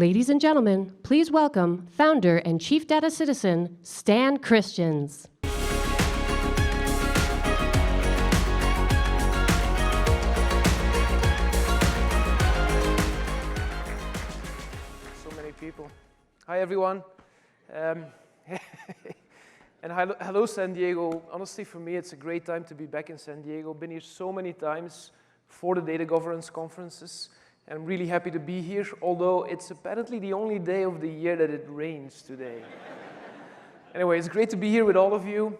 Ladies and gentlemen, please welcome founder and chief data citizen, Stan Christians. So many people. Hi, everyone. And hello, San Diego. Honestly, for me, it's a great time to be back in San Diego. Been here so many times for the data governance conferences. I'm really happy to be here, although it's apparently the only day of the year that it rains today. Anyway, it's great to be here with all of you.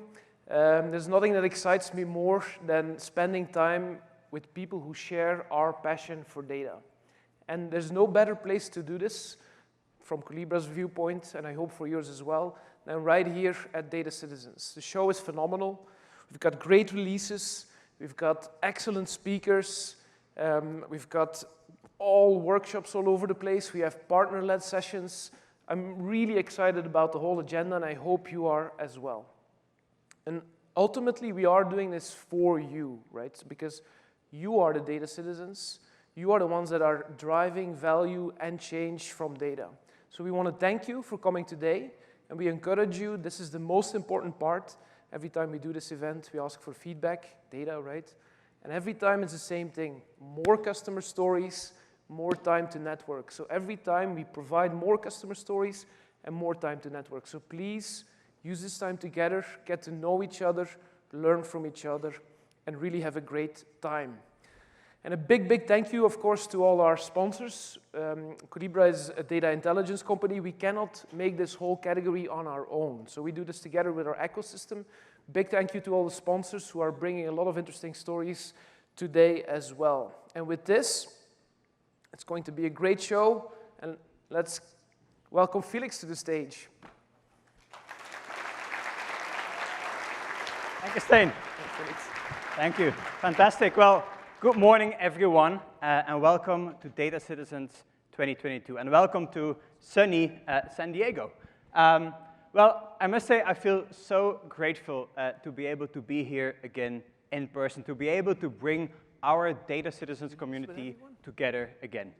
There's nothing that excites me more than spending time with people who share our passion for data. And there's no better place to do this from Collibra's viewpoint, and I hope for yours as well, than right here at Data Citizens. The show is phenomenal. We've got great releases. We've got excellent speakers. We've got all workshops all over the place. We have partner-led sessions. I'm really excited about the whole agenda, and I hope you are as well. And ultimately, we are doing this for you, right? Because you are the data citizens. You are the ones that are driving value and change from data. So we want to thank you for coming today, and we encourage you. This is the most important part. Every time we do this event, we ask for feedback, data, right? And every time it's the same thing. More customer stories, more time to network. So every time we provide more customer stories and more time to network. So please use this time together, get to know each other, learn from each other, and really have a great time. And a big, big thank you, of course, to all our sponsors. Collibra is a data intelligence company. We cannot make this whole category on our own. So we do this together with our ecosystem. Big thank you to all the sponsors who are bringing a lot of interesting stories today as well. And with this, it's going to be a great show, and let's welcome Felix to the stage. Thank you, Stan. Thank you. Fantastic. Well, good morning, everyone, and welcome to Data Citizens 2022, and welcome to sunny San Diego. Well, I must say I feel so grateful to be able to be here again in person, to be able to bring our data citizens community together again.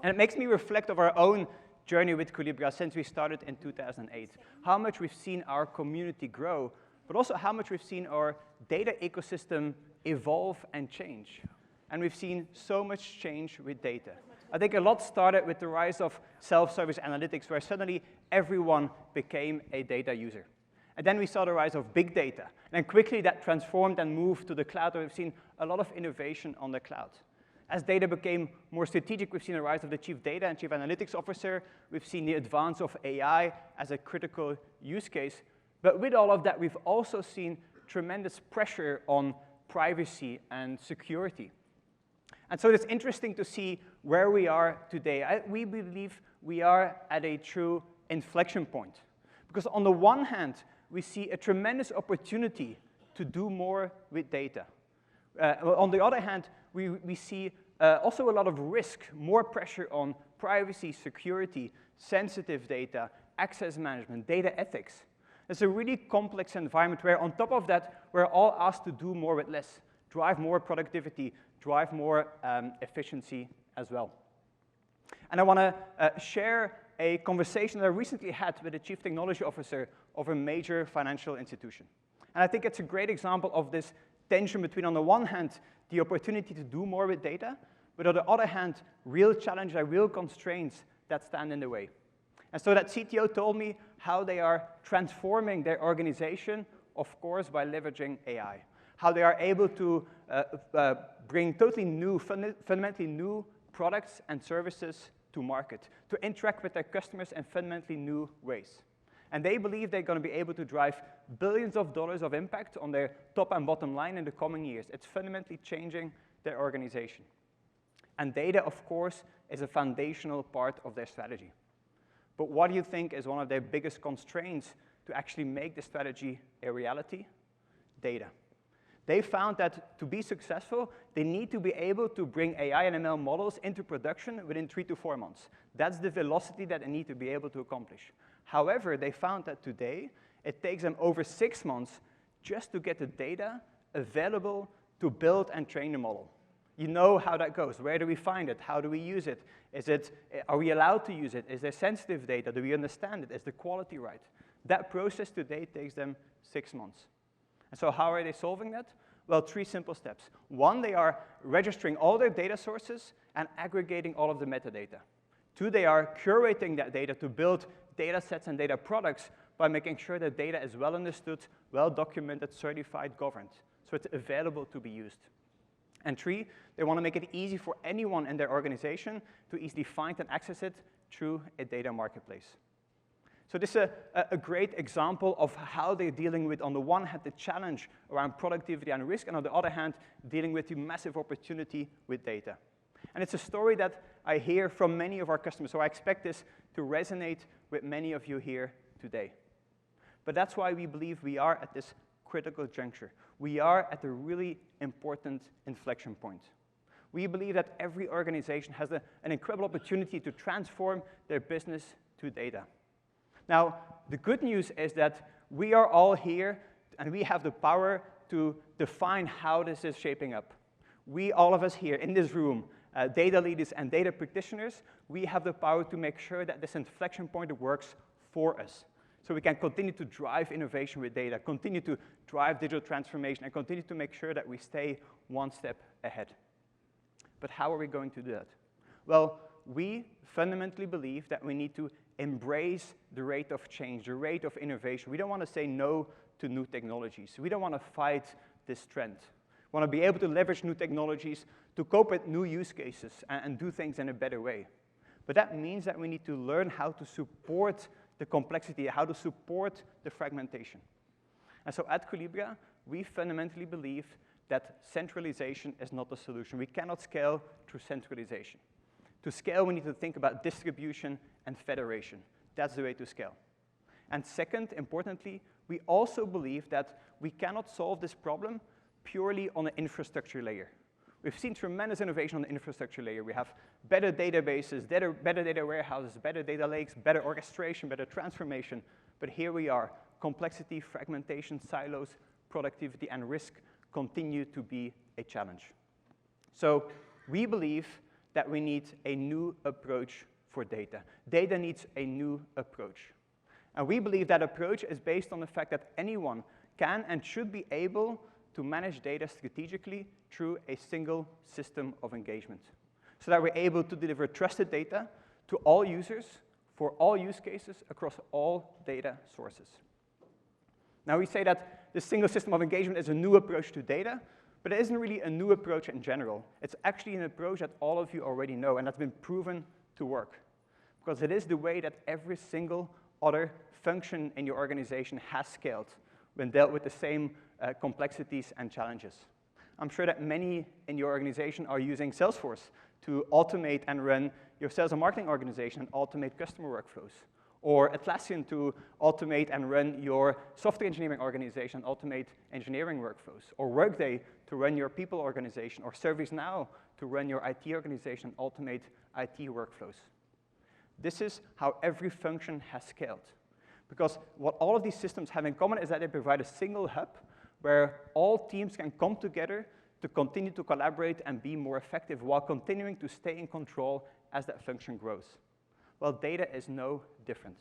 And it makes me reflect of our own journey with Collibra since we started in 2008. How much we've seen our community grow, but also how much we've seen our data ecosystem evolve and change. And we've seen so much change with data. I think a lot started with the rise of self-service analytics, where suddenly everyone became a data user. And then we saw the rise of big data. And quickly that transformed and moved to the cloud, where we've seen a lot of innovation on the cloud. As data became more strategic, we've seen the rise of the chief data and chief analytics officer. We've seen the advance of AI as a critical use case. But with all of that, we've also seen tremendous pressure on privacy and security. And so it's interesting to see where we are today. We believe we are at a true inflection point. Because on the one hand, we see a tremendous opportunity to do more with data. On the other hand, we see also a lot of risk, more pressure on privacy, security, sensitive data, access management, data ethics. It's a really complex environment where, on top of that, we're all asked to do more with less, drive more productivity, drive more efficiency as well. And I want to share a conversation that I recently had with the chief technology officer of a major financial institution. And I think it's a great example of this tension between, on the one hand, the opportunity to do more with data, but on the other hand, real challenges and real constraints that stand in the way. And so that CTO told me how they are transforming their organization, of course, by leveraging AI. How they are able to bring totally new, fundamentally new products and services to market, to interact with their customers in fundamentally new ways. And they believe they're going to be able to drive billions of dollars of impact on their top and bottom line in the coming years. It's fundamentally changing their organization. And data, of course, is a foundational part of their strategy. But what do you think is one of their biggest constraints to actually make the strategy a reality? Data. They found that to be successful, they need to be able to bring AI and ML models into production within 3 to 4 months. That's the velocity that they need to be able to accomplish. However, they found that today, it takes them over 6 months just to get the data available to build and train the model. You know how that goes. Where do we find it? How do we use it? Are we allowed to use it? Is there sensitive data? Do we understand it? Is the quality right? That process today takes them 6 months. And so how are they solving that? Well, 3 simple steps. 1, they are registering all their data sources and aggregating all of the metadata. 2, they are curating that data to build data sets and data products by making sure that data is well understood, well documented, certified, governed, so it's available to be used. And 3, they want to make it easy for anyone in their organization to easily find and access it through a data marketplace. So this is a great example of how they're dealing with, on the one hand, the challenge around productivity and risk, and on the other hand, dealing with the massive opportunity with data. And it's a story that I hear from many of our customers, so I expect this to resonate with many of you here today. But that's why we believe we are at this critical juncture. We are at a really important inflection point. We believe that every organization has an incredible opportunity to transform their business to data. Now, the good news is that we are all here, and we have the power to define how this is shaping up. We, all of us here in this room, data leaders and data practitioners, we have the power to make sure that this inflection point works for us. So we can continue to drive innovation with data, continue to drive digital transformation, and continue to make sure that we stay one step ahead. But how are we going to do that? Well, we fundamentally believe that we need to embrace the rate of change, the rate of innovation. We don't want to say no to new technologies. We don't want to fight this trend. We want to be able to leverage new technologies to cope with new use cases and do things in a better way. But that means that we need to learn how to support the complexity, how to support the fragmentation. And so at Collibra, we fundamentally believe that centralization is not the solution. We cannot scale through centralization. To scale, we need to think about distribution and federation. That's the way to scale. And second, importantly, we also believe that we cannot solve this problem purely on an infrastructure layer. We've seen tremendous innovation on the infrastructure layer. We have better databases, better data warehouses, better data lakes, better orchestration, better transformation. But here we are. Complexity, fragmentation, silos, productivity, and risk continue to be a challenge. So we believe that we need a new approach for data. Data needs a new approach. And we believe that approach is based on the fact that anyone can and should be able to manage data strategically through a single system of engagement, so that we're able to deliver trusted data to all users for all use cases across all data sources. Now, we say that this single system of engagement is a new approach to data, but it isn't really a new approach in general. It's actually an approach that all of you already know, and that's been proven to work, because it is the way that every single other function in your organization has scaled when dealt with the same complexities and challenges. I'm sure that many in your organization are using Salesforce to automate and run your sales and marketing organization and automate customer workflows, or Atlassian to automate and run your software engineering organization and automate engineering workflows, or Workday to run your people organization, or ServiceNow to run your IT organization and automate IT workflows. This is how every function has scaled. Because what all of these systems have in common is that they provide a single hub where all teams can come together to continue to collaborate and be more effective while continuing to stay in control as that function grows. Well, data is no different.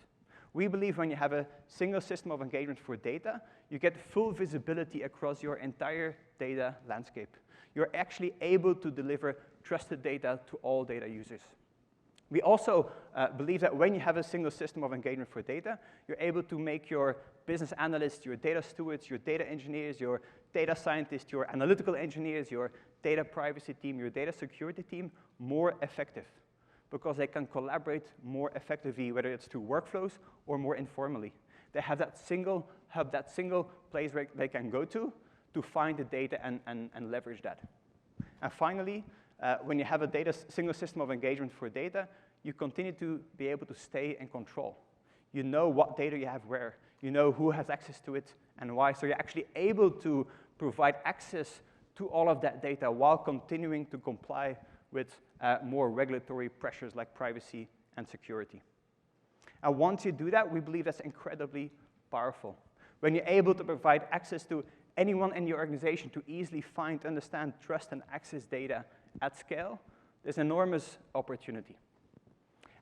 We believe when you have a single system of engagement for data, you get full visibility across your entire data landscape. You're actually able to deliver trusted data to all data users. We also believe that when you have a single system of engagement for data, you're able to make your business analysts, your data stewards, your data engineers, your data scientists, your analytical engineers, your data privacy team, your data security team more effective, because they can collaborate more effectively, whether it's through workflows or more informally. They have that single hub, that single place where they can go to find the data and leverage that. And finally, when you have a single system of engagement for data, you continue to be able to stay in control. You know what data you have where. You know who has access to it and why. So you're actually able to provide access to all of that data while continuing to comply with more regulatory pressures like privacy and security. And once you do that, we believe that's incredibly powerful. When you're able to provide access to anyone in your organization to easily find, understand, trust, and access data at scale, there's enormous opportunity.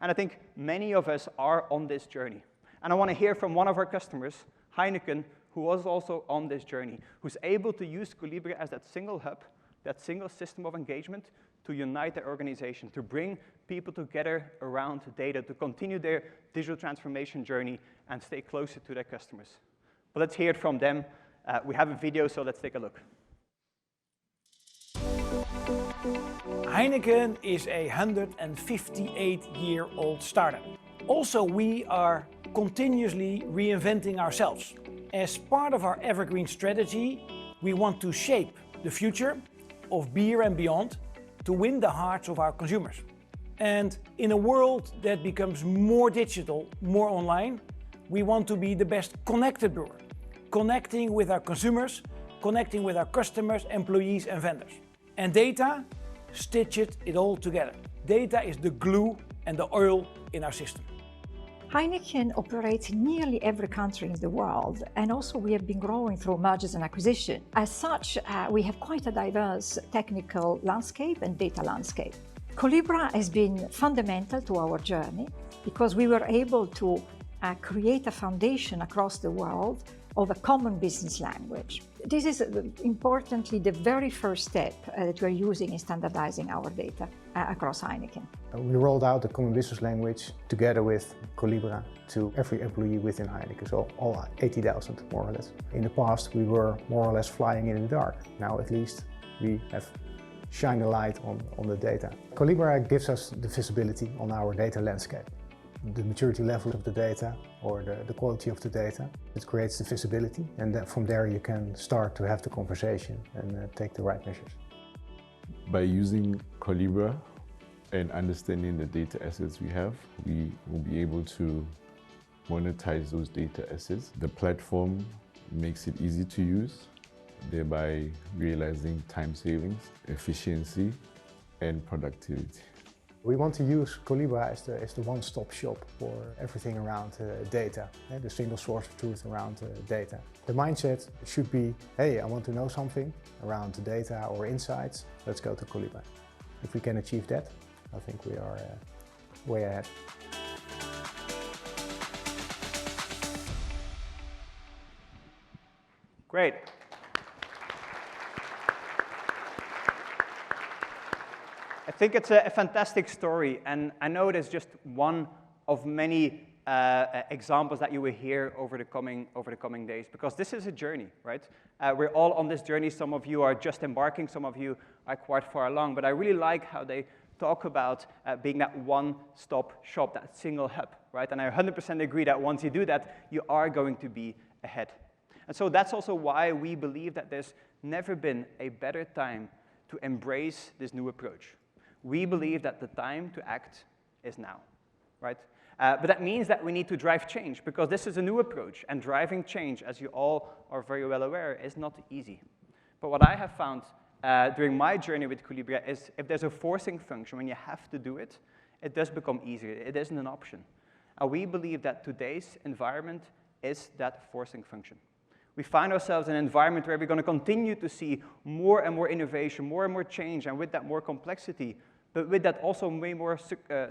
And I think many of us are on this journey. And I want to hear from one of our customers, Heineken, who was also on this journey, who's able to use Collibra as that single hub, that single system of engagement to unite their organization, to bring people together around data, to continue their digital transformation journey and stay closer to their customers. But let's hear it from them. We have a video, so let's take a look. Heineken is a 158-year-old startup. Also, we are continuously reinventing ourselves. As part of our evergreen strategy, we want to shape the future of beer and beyond to win the hearts of our consumers. And in a world that becomes more digital, more online, we want to be the best connected brewer, connecting with our consumers, connecting with our customers, employees and vendors. And data stitches it all together. Data is the glue and the oil in our system. Heineken operates in nearly every country in the world, and also we have been growing through mergers and acquisition. As such, we have quite a diverse technical landscape and data landscape. Collibra has been fundamental to our journey because we were able to create a foundation across the world of a common business language. This is importantly the very first step that we're using in standardizing our data across Heineken. We rolled out the common business language together with Collibra to every employee within Heineken, so all 80,000 more or less. In the past we were more or less flying in the dark. Now at least we have shined a light on the data. Collibra gives us the visibility on our data landscape. The maturity level of the data or the quality of the data. It creates the visibility, and then from there you can start to have the conversation and take the right measures. By using Collibra and understanding the data assets we have, we will be able to monetize those data assets. The platform makes it easy to use, thereby realizing time savings, efficiency, and productivity. We want to use Collibra as the one-stop shop for everything around data, the single source of truth around data. The mindset should be, hey, I want to know something around data or insights, let's go to Collibra. If we can achieve that, I think we are way ahead. Great. I think it's a fantastic story, and I know it is just one of many examples that you will hear over the coming days, because this is a journey, right? We're all on this journey. Some of you are just embarking, some of you are quite far along, but I really like how they talk about being that one-stop shop, that single hub, right? And I 100% agree that once you do that, you are going to be ahead. And so that's also why we believe that there's never been a better time to embrace this new approach. We believe that the time to act is now, right? But that means that we need to drive change, because this is a new approach, and driving change, as you all are very well aware, is not easy. But what I have found during my journey with Collibra is if there's a forcing function, when you have to do it, it does become easier. It isn't an option. And we believe that today's environment is that forcing function. We find ourselves in an environment where we're going to continue to see more and more innovation, more and more change, and with that more complexity, but with that also way more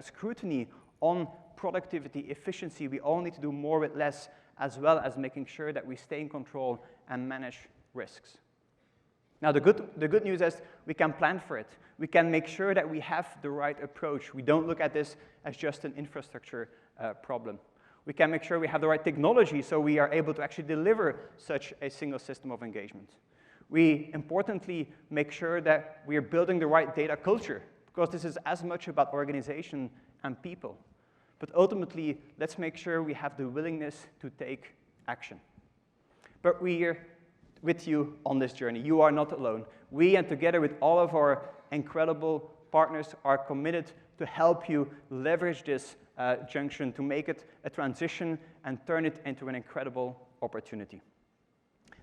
scrutiny on productivity, efficiency. We all need to do more with less, as well as making sure that we stay in control and manage risks. Now, the good news is we can plan for it. We can make sure that we have the right approach. We don't look at this as just an infrastructure problem. We can make sure we have the right technology so we are able to actually deliver such a single system of engagement. We importantly make sure that we are building the right data culture, because this is as much about organization and people. But ultimately, let's make sure we have the willingness to take action. But we're with you on this journey. You are not alone. We, and together with all of our incredible partners, are committed to help you leverage this junction, to make it a transition and turn it into an incredible opportunity.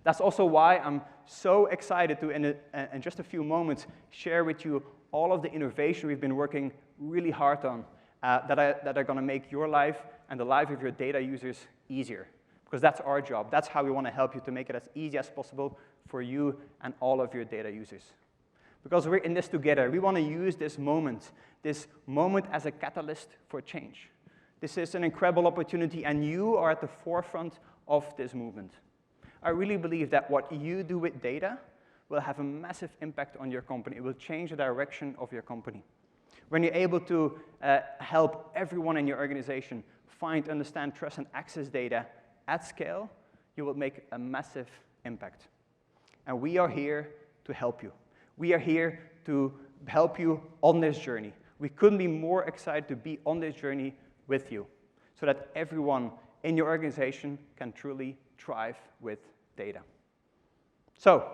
That's also why I'm so excited to, in just a few moments, share with you all of the innovation we've been working really hard on that are going to make your life and the life of your data users easier. Because that's our job. That's how we want to help you to make it as easy as possible for you and all of your data users. because we're in this together. We want to use this moment as a catalyst for change. This is an incredible opportunity, and you are at the forefront of this movement. I really believe that what you do with data will have a massive impact on your company. It will change the direction of your company. When you're able to help everyone in your organization find, understand, trust, and access data at scale, you will make a massive impact. And we are here to help you. We are here to help you on this journey. We couldn't be more excited to be on this journey with you, so that everyone in your organization can truly thrive with data. So,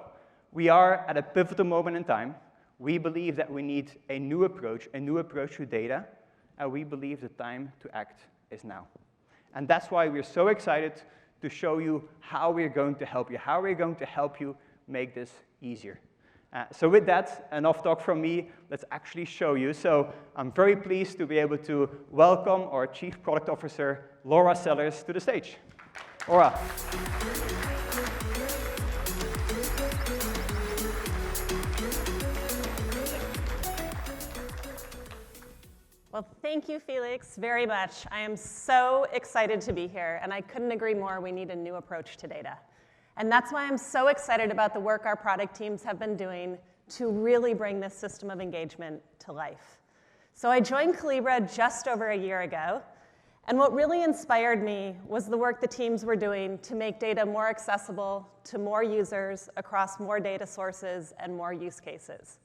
we are at a pivotal moment in time. We believe that we need a new approach to data, and we believe the time to act is now. And that's why we're so excited to show you how we're going to help you, make this easier. So with that, enough talk from me, let's actually show you. So I'm very pleased to be able to welcome our Chief Product Officer, Laura Sellers, to the stage. Laura. Well, thank you, Felix, very much. I am so excited to be here, and I couldn't agree more. We need a new approach to data. And that's why I'm so excited about the work our product teams have been doing to really bring this system of engagement to life. So I joined Collibra just over a year ago, and what really inspired me was the work the teams were doing to make data more accessible to more users across more data sources and more use cases.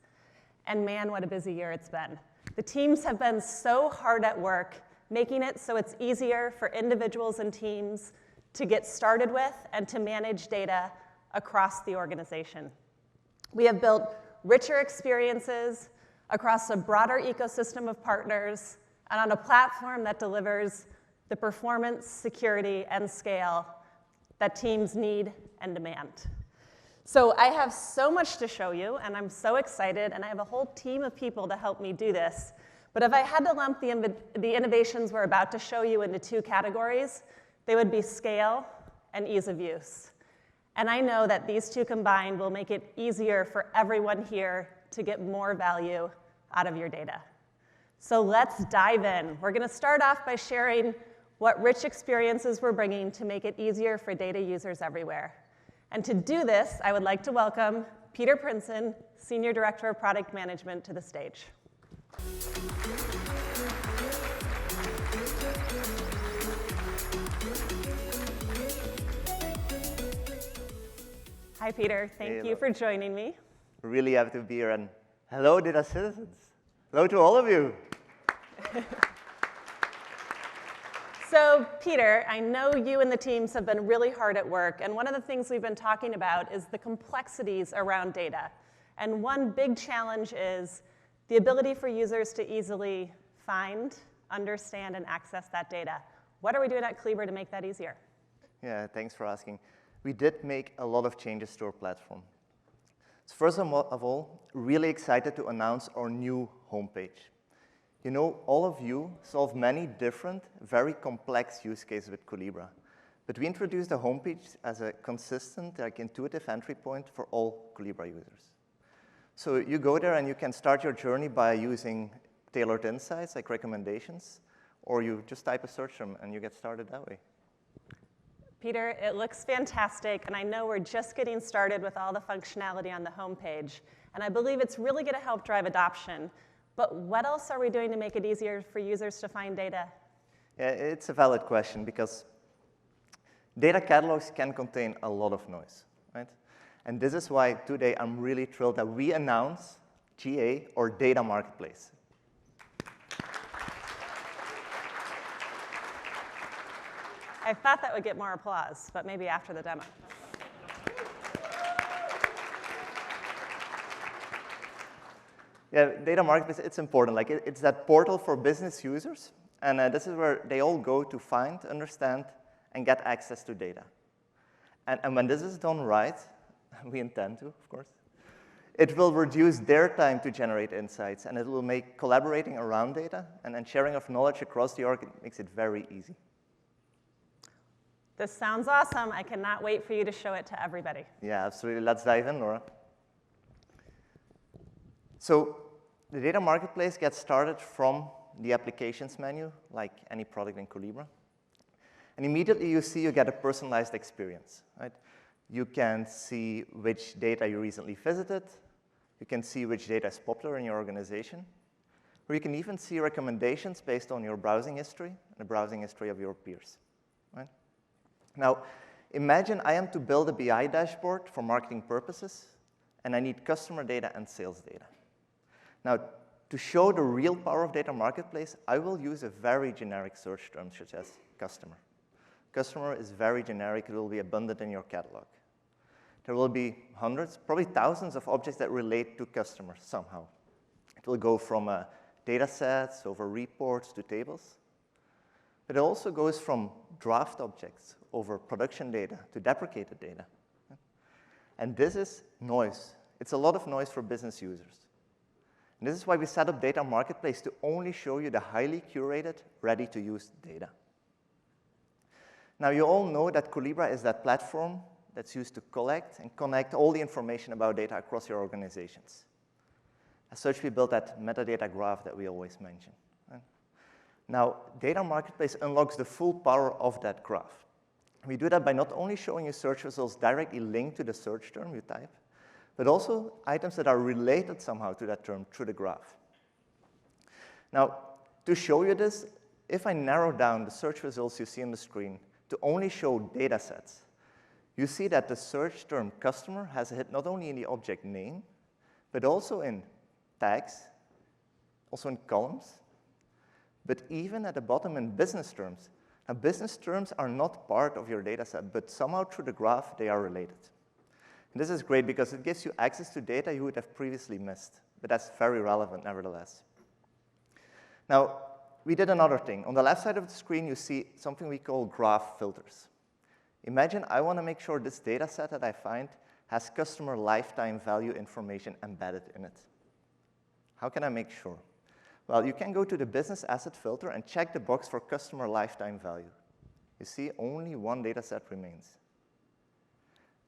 And man, what a busy year it's been. The teams have been so hard at work, making it so it's easier for individuals and teams to get started with and to manage data across the organization. We have built richer experiences across a broader ecosystem of partners and on a platform that delivers the performance, security, and scale that teams need and demand. So I have so much to show you, and I'm so excited, and I have a whole team of people to help me do this. But if I had to lump the innovations we're about to show you into two categories, they would be scale and ease of use. And I know that these two combined will make it easier for everyone here to get more value out of your data. So let's dive in. We're going to start off by sharing what rich experiences we're bringing to make it easier for data users everywhere. And to do this, I would like to welcome Peter Princeton, Senior Director of Product Management, to the stage. Hi, Peter. Thank you for joining me. Really happy to be here, and hello, data citizens. Hello to all of you. So, Peter, I know you and the teams have been really hard at work, and one of the things we've been talking about is the complexities around data. And one big challenge is the ability for users to easily find, understand, and access that data. What are we doing at Collibra to make that easier? Yeah, thanks for asking. We did make a lot of changes to our platform. So first of all, really excited to announce our new homepage. You know, all of you solve many different, very complex use cases with Collibra. But we introduced the homepage as a consistent, intuitive entry point for all Collibra users. So you go there and you can start your journey by using tailored insights like recommendations, or you just type a search term and you get started that way. Peter, it looks fantastic, and I know we're just getting started with all the functionality on the homepage, and I believe it's really going to help drive adoption. But what else are we doing to make it easier for users to find data? Yeah, it's a valid question, because data catalogs can contain a lot of noise, right? And this is why today I'm really thrilled that we announce GA, or Data Marketplace. I thought that would get more applause, but maybe after the demo. Yeah, Data Marketplace, it's important. It's that portal for business users, and this is where they all go to find, understand, and get access to data. And when this is done right, we intend to, of course, it will reduce their time to generate insights, and it will make collaborating around data and sharing of knowledge across the org, it makes it very easy. This sounds awesome. I cannot wait for you to show it to everybody. Yeah, absolutely. Let's dive in, Laura. So the data marketplace gets started from the applications menu, like any product in Collibra. And immediately you get a personalized experience, right? You can see which data you recently visited. You can see which data is popular in your organization. Or you can even see recommendations based on your browsing history and the browsing history of your peers, right? Now, imagine I am to build a BI dashboard for marketing purposes, and I need customer data and sales data. Now, to show the real power of data marketplace, I will use a very generic search term, such as customer. Customer is very generic. It will be abundant in your catalog. There will be hundreds, probably thousands of objects that relate to customers somehow. It will go from data sets over reports to tables. But it also goes from draft objects over production data to deprecated data. And this is noise. It's a lot of noise for business users. And this is why we set up Data Marketplace to only show you the highly curated, ready-to-use data. Now, you all know that Collibra is that platform that's used to collect and connect all the information about data across your organizations. As such, we built that metadata graph that we always mention. Right? Now, Data Marketplace unlocks the full power of that graph. We do that by not only showing you search results directly linked to the search term you type, but also items that are related somehow to that term through the graph. Now, to show you this, if I narrow down the search results you see on the screen to only show data sets, you see that the search term customer has a hit not only in the object name, but also in tags, also in columns, but even at the bottom in business terms. Now, business terms are not part of your data set, but somehow through the graph, they are related. And this is great because it gives you access to data you would have previously missed, but that's very relevant nevertheless. Now, we did another thing. On the left side of the screen, you see something we call graph filters. Imagine I want to make sure this data set that I find has customer lifetime value information embedded in it. How can I make sure? Well, you can go to the business asset filter and check the box for customer lifetime value. You see, only one data set remains.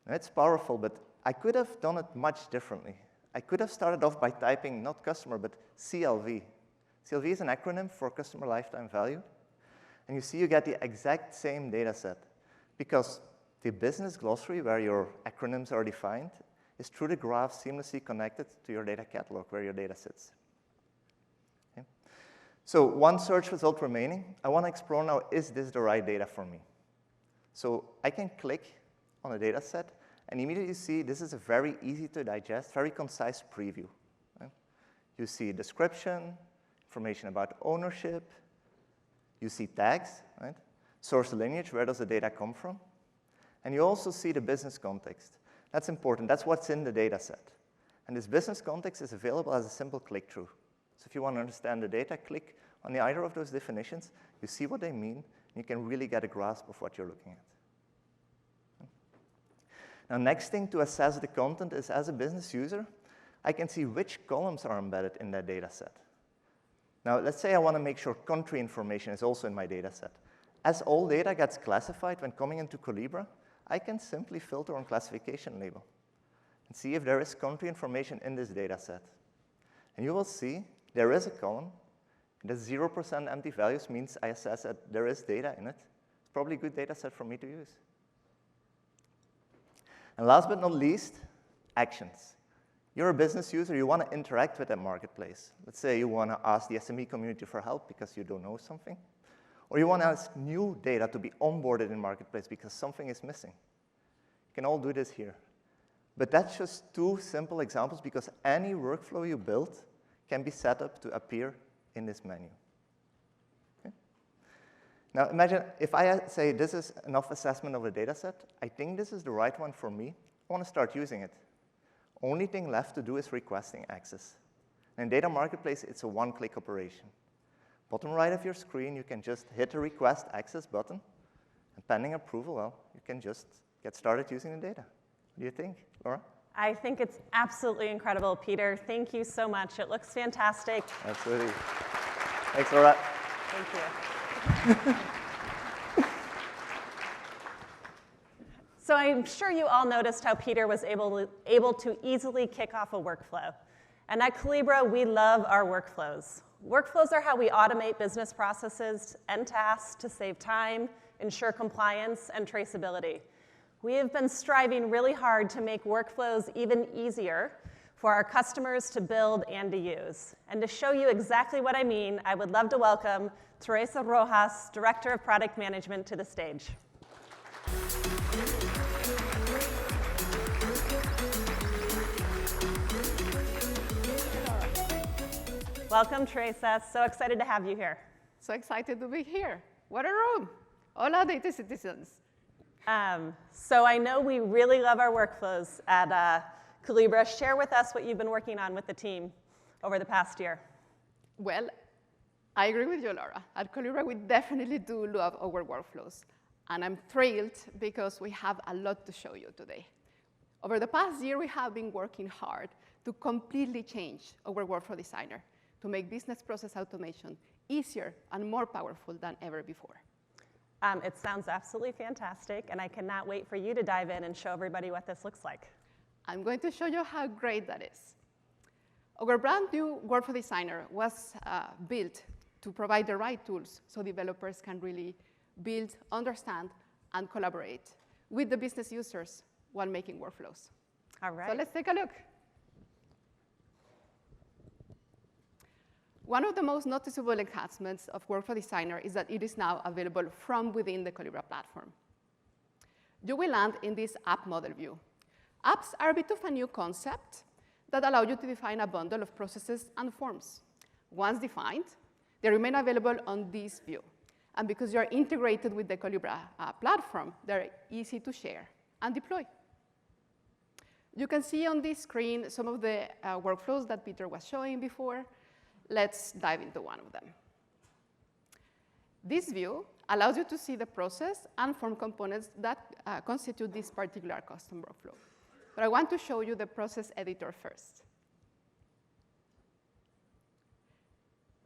Now, it's powerful, but I could have done it much differently. I could have started off by typing not customer, but CLV. CLV is an acronym for customer lifetime value. And you see you get the exact same data set, because the business glossary, where your acronyms are defined, is through the graph seamlessly connected to your data catalog, where your data sits. Okay? So one search result remaining. I want to explore now, is this the right data for me? So I can click on a data set, and immediately see this is a very easy to digest, very concise preview. Right? You see description, information about ownership. You see tags, right? Source lineage, where does the data come from? And you also see the business context. That's important. That's what's in the data set. And this business context is available as a simple click-through. So if you want to understand the data, click on either of those definitions. You see what they mean, and you can really get a grasp of what you're looking at. Now, next thing to assess the content is, as a business user, I can see which columns are embedded in that data set. Now, let's say I want to make sure country information is also in my data set. As all data gets classified when coming into Collibra, I can simply filter on classification label and see if there is country information in this data set. And you will see there is a column. The 0% empty values means I assess that there is data in it. It's probably a good data set for me to use. And last but not least, actions. You're a business user, you want to interact with that marketplace. Let's say you want to ask the SME community for help because you don't know something. Or you want to ask new data to be onboarded in Marketplace because something is missing. You can all do this here. But that's just two simple examples, because any workflow you build can be set up to appear in this menu. Okay? Now imagine if I say this is enough assessment of a data set, I think this is the right one for me, I want to start using it. Only thing left to do is requesting access. And in Data Marketplace, it's a one-click operation. Bottom right of your screen, you can just hit the Request Access button, and pending approval, well, you can just get started using the data. What do you think, Laura? I think it's absolutely incredible, Peter. Thank you so much. It looks fantastic. Absolutely. Thanks, Laura. Thank you. So I'm sure you all noticed how Peter was able to easily kick off a workflow. And at Collibra, we love our workflows. Workflows are how we automate business processes and tasks to save time, ensure compliance, and traceability. We have been striving really hard to make workflows even easier for our customers to build and to use. And to show you exactly what I mean, I would love to welcome Teresa Rojas, Director of Product Management, to the stage. Welcome, Teresa. So excited to have you here. So excited to be here. What a room. Hola, data citizens. So I know we really love our workflows at Collibra. Share with us what you've been working on with the team over the past year. Well, I agree with you, Laura. At Collibra, we definitely do love our workflows. And I'm thrilled because we have a lot to show you today. Over the past year, we have been working hard to completely change our workflow designer to make business process automation easier and more powerful than ever before. It sounds absolutely fantastic, and I cannot wait for you to dive in and show everybody what this looks like. I'm going to show you how great that is. Our brand new workflow designer was built to provide the right tools so developers can really build, understand, and collaborate with the business users while making workflows. All right. So let's take a look. One of the most noticeable enhancements of Workflow Designer is that it is now available from within the Collibra platform. You will land in this app model view. Apps are a bit of a new concept that allow you to define a bundle of processes and forms. Once defined, they remain available on this view. And because you are integrated with the Collibra platform, they're easy to share and deploy. You can see on this screen some of the workflows that Peter was showing before. Let's dive into one of them. This view allows you to see the process and form components that constitute this particular custom workflow. But I want to show you the process editor first.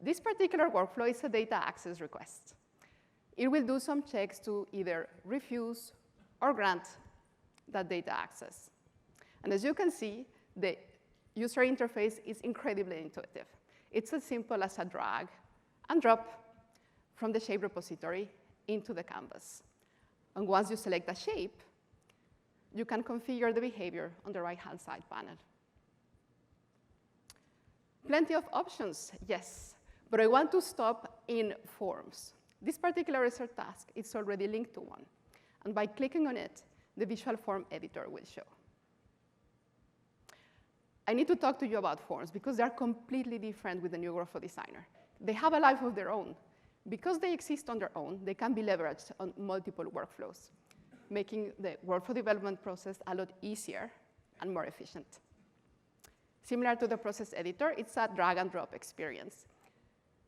This particular workflow is a data access request. It will do some checks to either refuse or grant that data access. And as you can see, the user interface is incredibly intuitive. It's as simple as a drag and drop from the shape repository into the canvas. And once you select a shape, you can configure the behavior on the right-hand side panel. Plenty of options, yes, but I want to stop in forms. This particular research task is already linked to one. And by clicking on it, the visual form editor will show. I need to talk to you about forms because they're completely different with the new Workflow Designer. They have a life of their own. Because they exist on their own, they can be leveraged on multiple workflows, making the workflow development process a lot easier and more efficient. Similar to the process editor, it's a drag and drop experience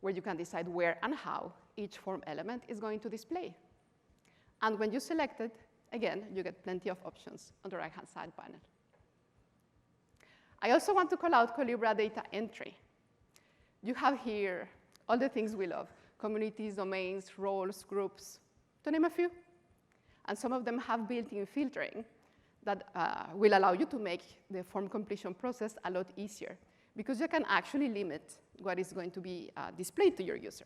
where you can decide where and how each form element is going to display. And when you select it, again, you get plenty of options on the right-hand side panel. I also want to call out Collibra data entry. You have here all the things we love: communities, domains, roles, groups, to name a few. And some of them have built-in filtering that will allow you to make the form completion process a lot easier because you can actually limit what is going to be displayed to your user.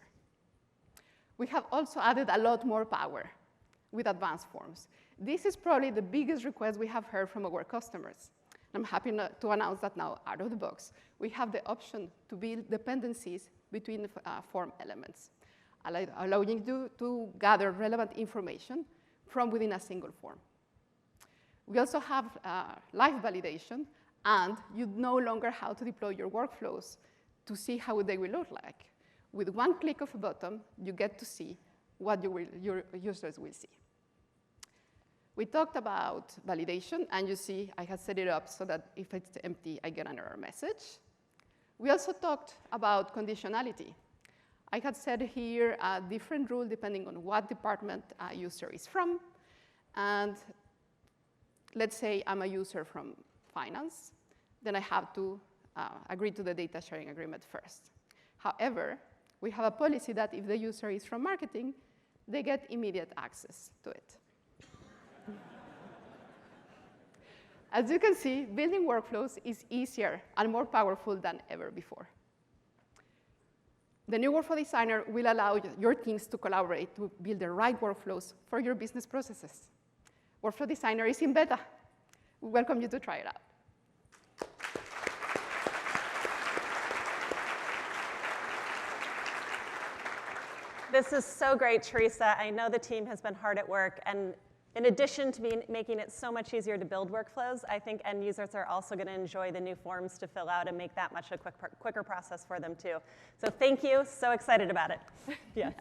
We have also added a lot more power with advanced forms. This is probably the biggest request we have heard from our customers. I'm happy to announce that now, out of the box, we have the option to build dependencies between form elements, allowing you to gather relevant information from within a single form. We also have live validation, and you no longer have to deploy your workflows to see how they will look like. With one click of a button, you get to see what your users will see. We talked about validation, and you see I have set it up so that if it's empty, I get an error message. We also talked about conditionality. I had set here a different rule depending on what department a user is from. And let's say I'm a user from finance, then I have to agree to the data sharing agreement first. However, we have a policy that if the user is from marketing, they get immediate access to it. As you can see, building workflows is easier and more powerful than ever before. The new Workflow Designer will allow your teams to collaborate to build the right workflows for your business processes. Workflow Designer is in beta. We welcome you to try it out. This is so great, Teresa. I know the team has been hard at work, and in addition to making it so much easier to build workflows, I think end users are also going to enjoy the new forms to fill out and make that much a quicker process for them too. So thank you. So excited about it. Yeah.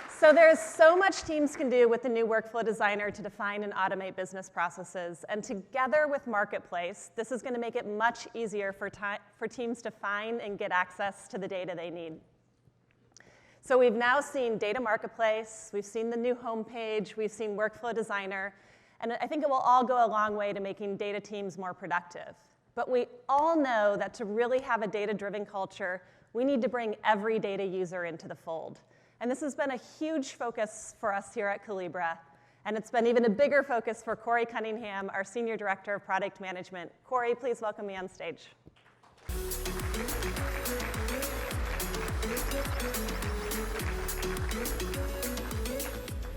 So there's so much teams can do with the new Workflow Designer to define and automate business processes. And together with Marketplace, this is going to make it much easier for teams to find and get access to the data they need. So we've now seen Data Marketplace, we've seen the new homepage, we've seen Workflow Designer, and I think it will all go a long way to making data teams more productive. But we all know that to really have a data-driven culture, we need to bring every data user into the fold. And this has been a huge focus for us here at Collibra, and it's been even a bigger focus for Corey Cunningham, our Senior Director of Product Management. Corey, please welcome me on stage.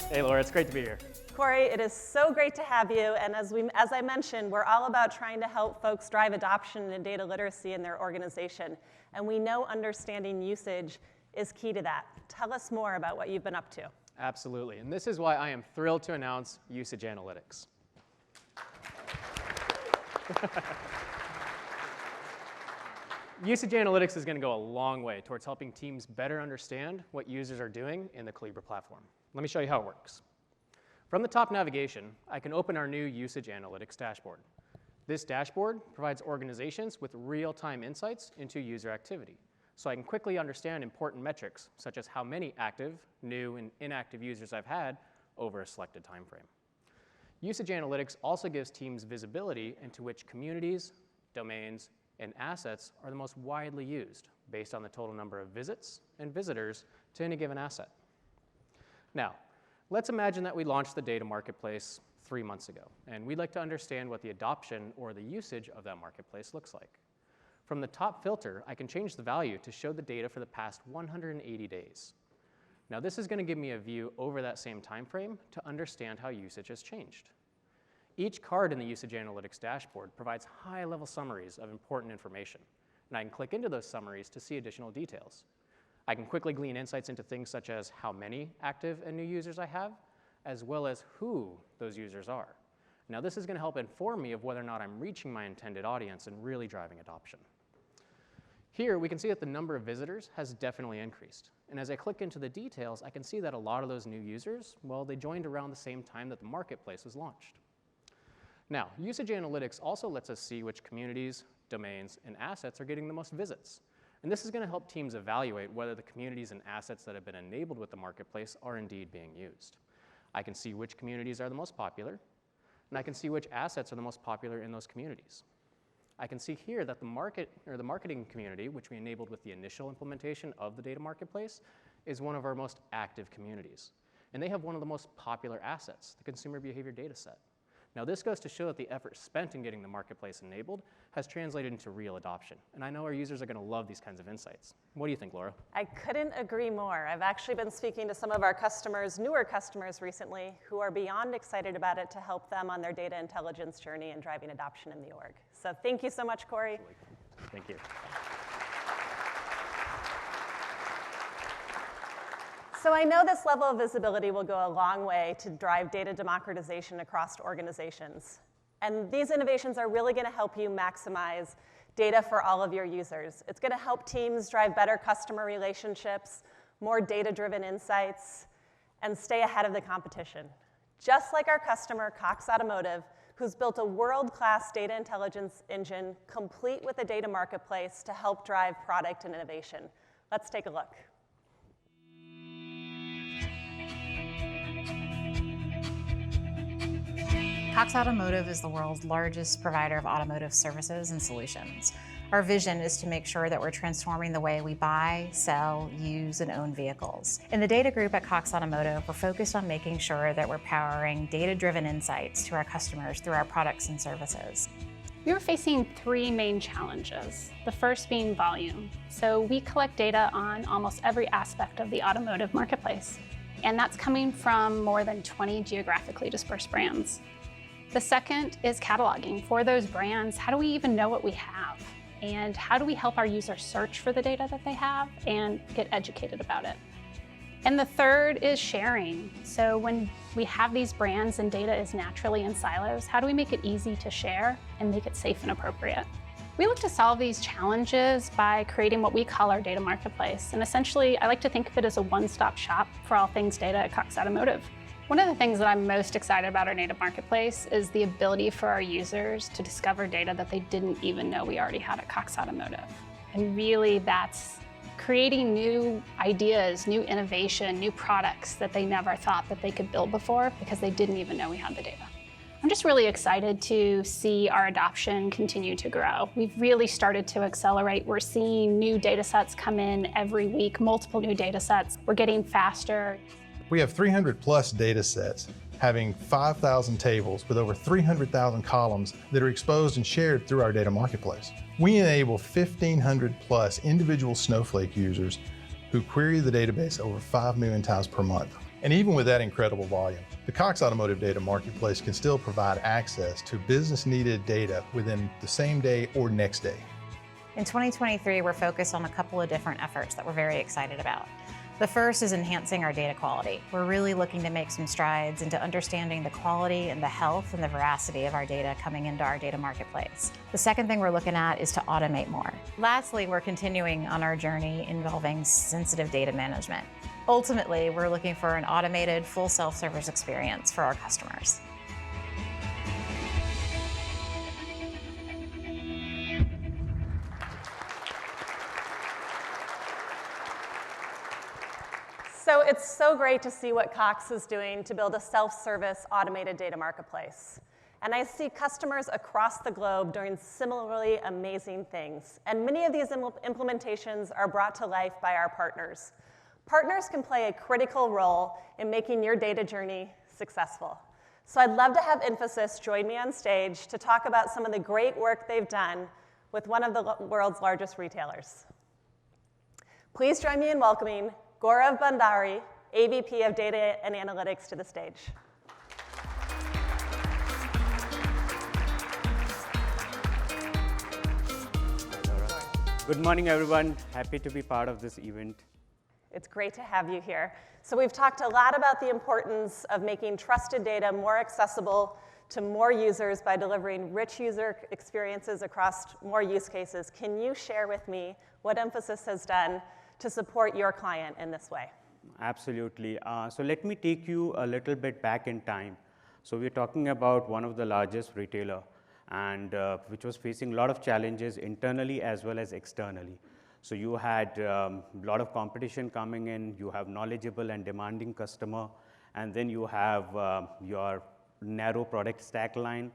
Hey, Laura, it's great to be here. Corey, it is so great to have you, and as I mentioned, we're all about trying to help folks drive adoption and data literacy in their organization, and we know understanding usage is key to that. Tell us more about what you've been up to. Absolutely, and this is why I am thrilled to announce Usage Analytics. Usage Analytics is going to go a long way towards helping teams better understand what users are doing in the Collibra platform. Let me show you how it works. From the top navigation, I can open our new Usage Analytics dashboard. This dashboard provides organizations with real-time insights into user activity, so I can quickly understand important metrics, such as how many active, new, and inactive users I've had over a selected time frame. Usage Analytics also gives teams visibility into which communities, domains, and assets are the most widely used, based on the total number of visits and visitors to any given asset. Now, let's imagine that we launched the data marketplace 3 months ago, and we'd like to understand what the adoption or the usage of that marketplace looks like. From the top filter, I can change the value to show the data for the past 180 days. Now, this is going to give me a view over that same time frame to understand how usage has changed. Each card in the Usage Analytics dashboard provides high-level summaries of important information, and I can click into those summaries to see additional details. I can quickly glean insights into things such as how many active and new users I have, as well as who those users are. Now, this is going to help inform me of whether or not I'm reaching my intended audience and really driving adoption. Here, we can see that the number of visitors has definitely increased. And as I click into the details, I can see that a lot of those new users, well, they joined around the same time that the marketplace was launched. Now, Usage Analytics also lets us see which communities, domains, and assets are getting the most visits. And this is going to help teams evaluate whether the communities and assets that have been enabled with the marketplace are indeed being used. I can see which communities are the most popular, and I can see which assets are the most popular in those communities. I can see here that the marketing community, which we enabled with the initial implementation of the data marketplace, is one of our most active communities. And they have one of the most popular assets, the consumer behavior data set. Now, this goes to show that the effort spent in getting the marketplace enabled has translated into real adoption. And I know our users are going to love these kinds of insights. What do you think, Laura? I couldn't agree more. I've actually been speaking to some of our customers, newer customers recently, who are beyond excited about it to help them on their data intelligence journey and driving adoption in the org. So thank you so much, Corey. Thank you. So I know this level of visibility will go a long way to drive data democratization across organizations. And these innovations are really going to help you maximize data for all of your users. It's going to help teams drive better customer relationships, more data-driven insights, and stay ahead of the competition. Just like our customer, Cox Automotive, who's built a world-class data intelligence engine complete with a data marketplace to help drive product and innovation. Let's take a look. Cox Automotive is the world's largest provider of automotive services and solutions. Our vision is to make sure that we're transforming the way we buy, sell, use, and own vehicles. In the data group at Cox Automotive, we're focused on making sure that we're powering data-driven insights to our customers through our products and services. We were facing three main challenges, the first being volume. So we collect data on almost every aspect of the automotive marketplace, and that's coming from more than 20 geographically dispersed brands. The second is cataloging. For those brands, how do we even know what we have? And how do we help our users search for the data that they have and get educated about it? And the third is sharing. So when we have these brands and data is naturally in silos, how do we make it easy to share and make it safe and appropriate? We look to solve these challenges by creating what we call our data marketplace. And essentially, I like to think of it as a one-stop shop for all things data at Cox Automotive. One of the things that I'm most excited about our data marketplace is the ability for our users to discover data that they didn't even know we already had at Cox Automotive. And really, that's creating new ideas, new innovation, new products that they never thought that they could build before because they didn't even know we had the data. I'm just really excited to see our adoption continue to grow. We've really started to accelerate. We're seeing new data sets come in every week, multiple new data sets. We're getting faster. We have 300 plus data sets having 5,000 tables with over 300,000 columns that are exposed and shared through our data marketplace. We enable 1,500 plus individual Snowflake users who query the database over 5 million times per month. And even with that incredible volume, the Cox Automotive Data Marketplace can still provide access to business-needed data within the same day or next day. In 2023, we're focused on a couple of different efforts that we're very excited about. The first is enhancing our data quality. We're really looking to make some strides into understanding the quality and the health and the veracity of our data coming into our data marketplace. The second thing we're looking at is to automate more. Lastly, we're continuing on our journey involving sensitive data management. Ultimately, we're looking for an automated, full self-service experience for our customers. So it's so great to see what Cox is doing to build a self-service automated data marketplace. And I see customers across the globe doing similarly amazing things. And many of these implementations are brought to life by our partners. Partners can play a critical role in making your data journey successful. So I'd love to have Infosys join me on stage to talk about some of the great work they've done with one of the world's largest retailers. Please join me in welcoming Gaurav Bhandari, AVP of Data and Analytics, to the stage. Good morning, everyone. Happy to be part of this event. It's great to have you here. So we've talked a lot about the importance of making trusted data more accessible to more users by delivering rich user experiences across more use cases. Can you share with me what Infosys has done to support your client in this way? Absolutely. So let me take you a little bit back in time. So we're talking about one of the largest retailer, and which was facing a lot of challenges internally as well as externally. So you had a lot of competition coming in, you have knowledgeable and demanding customer, and then you have your narrow product stack line.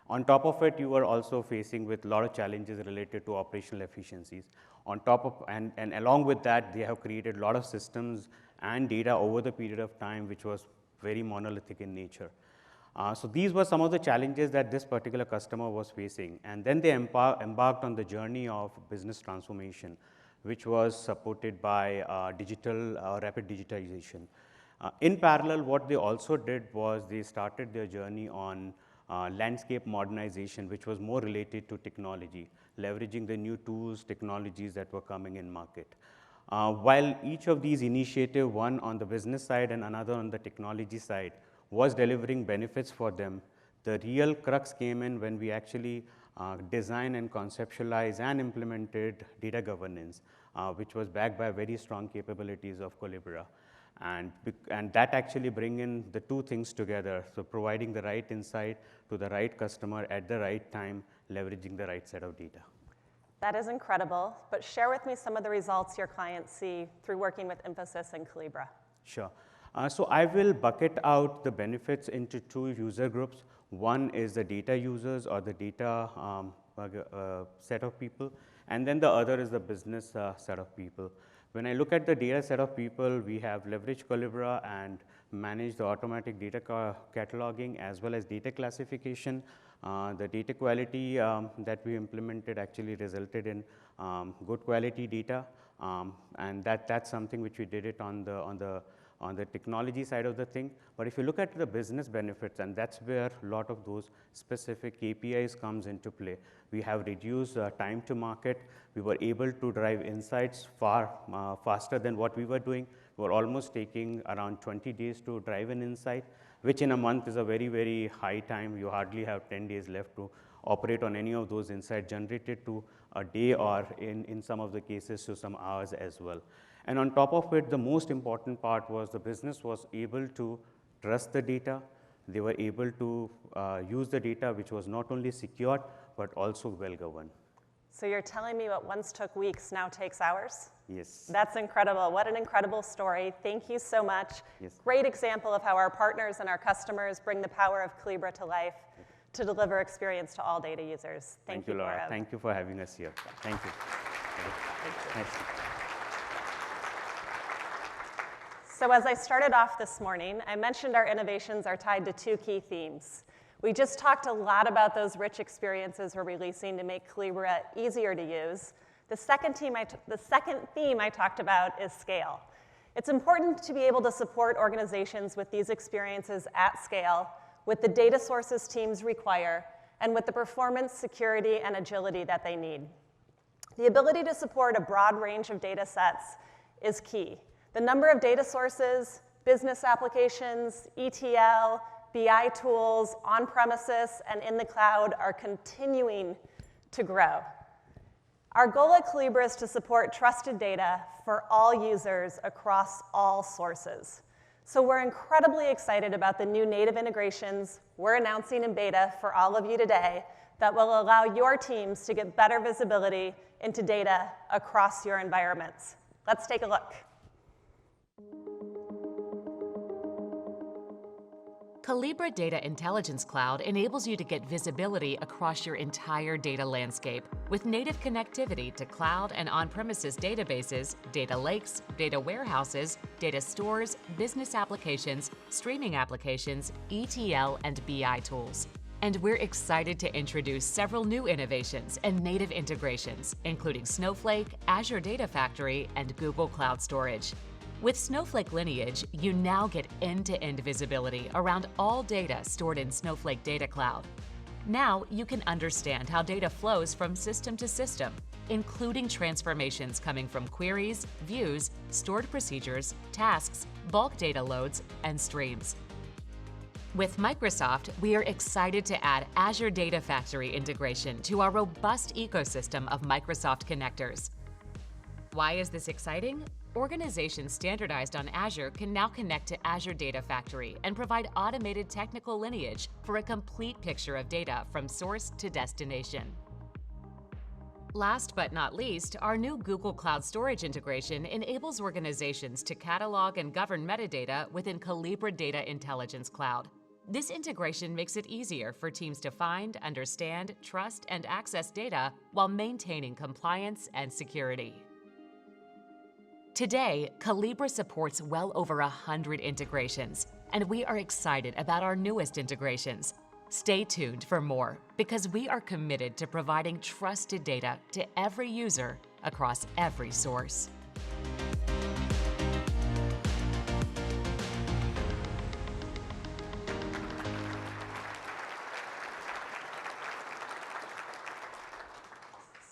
On top of it, you were also facing with a lot of challenges related to operational efficiencies. On top of, and along with that, they have created a lot of systems and data over the period of time, which was very monolithic in nature. So these were some of the challenges that this particular customer was facing. And then they embarked on the journey of business transformation, which was supported by rapid digitization. In parallel, what they also did was they started their journey on landscape modernization, which was more related to technology, leveraging the new tools, technologies that were coming in market. While each of these initiatives, one on the business side and another on the technology side, was delivering benefits for them, the real crux came in when we actually designed and conceptualized and implemented data governance, which was backed by very strong capabilities of Collibra. And that actually bring in the two things together, so providing the right insight to the right customer at the right time, leveraging the right set of data. That is incredible, but share with me some of the results your clients see through working with Infosys and Collibra. Sure. So I will bucket out the benefits into two user groups. One is the data users or the data set of people, And then the other is the business set of people. When I look at the data set of people, we have leveraged Collibra and managed the automatic data cataloging as well as data classification. The data quality that we implemented actually resulted in good quality data, and that's something which we did it on the technology side of the thing. But if you look at the business benefits, and that's where a lot of those specific KPIs comes into play. We have reduced time to market. We were able to drive insights far faster than what we were doing. We were almost taking around 20 days to drive an insight, which in a month is a very, very high time. You hardly have 10 days left to operate on any of those insights, generated to a day or in some of the cases to some hours as well. And on top of it, the most important part was the business was able to trust the data. They were able to use the data, which was not only secured, but also well governed. So you're telling me what once took weeks now takes hours? Yes. That's incredible. What an incredible story. Thank you so much. Yes. Great example of how our partners and our customers bring the power of Collibra to life to deliver experience to all data users. Thank you, Laura. Gaurav. Thank you for having us here. Thank you. Thank you. So as I started off this morning, I mentioned our innovations are tied to two key themes. We just talked a lot about those rich experiences we're releasing to make Collibra easier to use. The second theme I talked about is scale. It's important to be able to support organizations with these experiences at scale, with the data sources teams require, and with the performance, security, and agility that they need. The ability to support a broad range of data sets is key. The number of data sources, business applications, ETL, BI tools, on-premises, and in the cloud are continuing to grow. Our goal at Collibra is to support trusted data for all users across all sources. So we're incredibly excited about the new native integrations we're announcing in beta for all of you today that will allow your teams to get better visibility into data across your environments. Let's take a look. Collibra Data Intelligence Cloud enables you to get visibility across your entire data landscape with native connectivity to cloud and on-premises databases, data lakes, data warehouses, data stores, business applications, streaming applications, ETL, and BI tools. And we're excited to introduce several new innovations and native integrations, including Snowflake, Azure Data Factory, and Google Cloud Storage. With Snowflake Lineage, you now get end-to-end visibility around all data stored in Snowflake Data Cloud. Now you can understand how data flows from system to system, including transformations coming from queries, views, stored procedures, tasks, bulk data loads, and streams. With Microsoft, we are excited to add Azure Data Factory integration to our robust ecosystem of Microsoft connectors. Why is this exciting? Organizations standardized on Azure can now connect to Azure Data Factory and provide automated technical lineage for a complete picture of data from source to destination. Last but not least, our new Google Cloud Storage integration enables organizations to catalog and govern metadata within Collibra Data Intelligence Cloud. This integration makes it easier for teams to find, understand, trust, and access data while maintaining compliance and security. Today, Collibra supports well over 100 integrations, and we are excited about our newest integrations. Stay tuned for more, because we are committed to providing trusted data to every user across every source.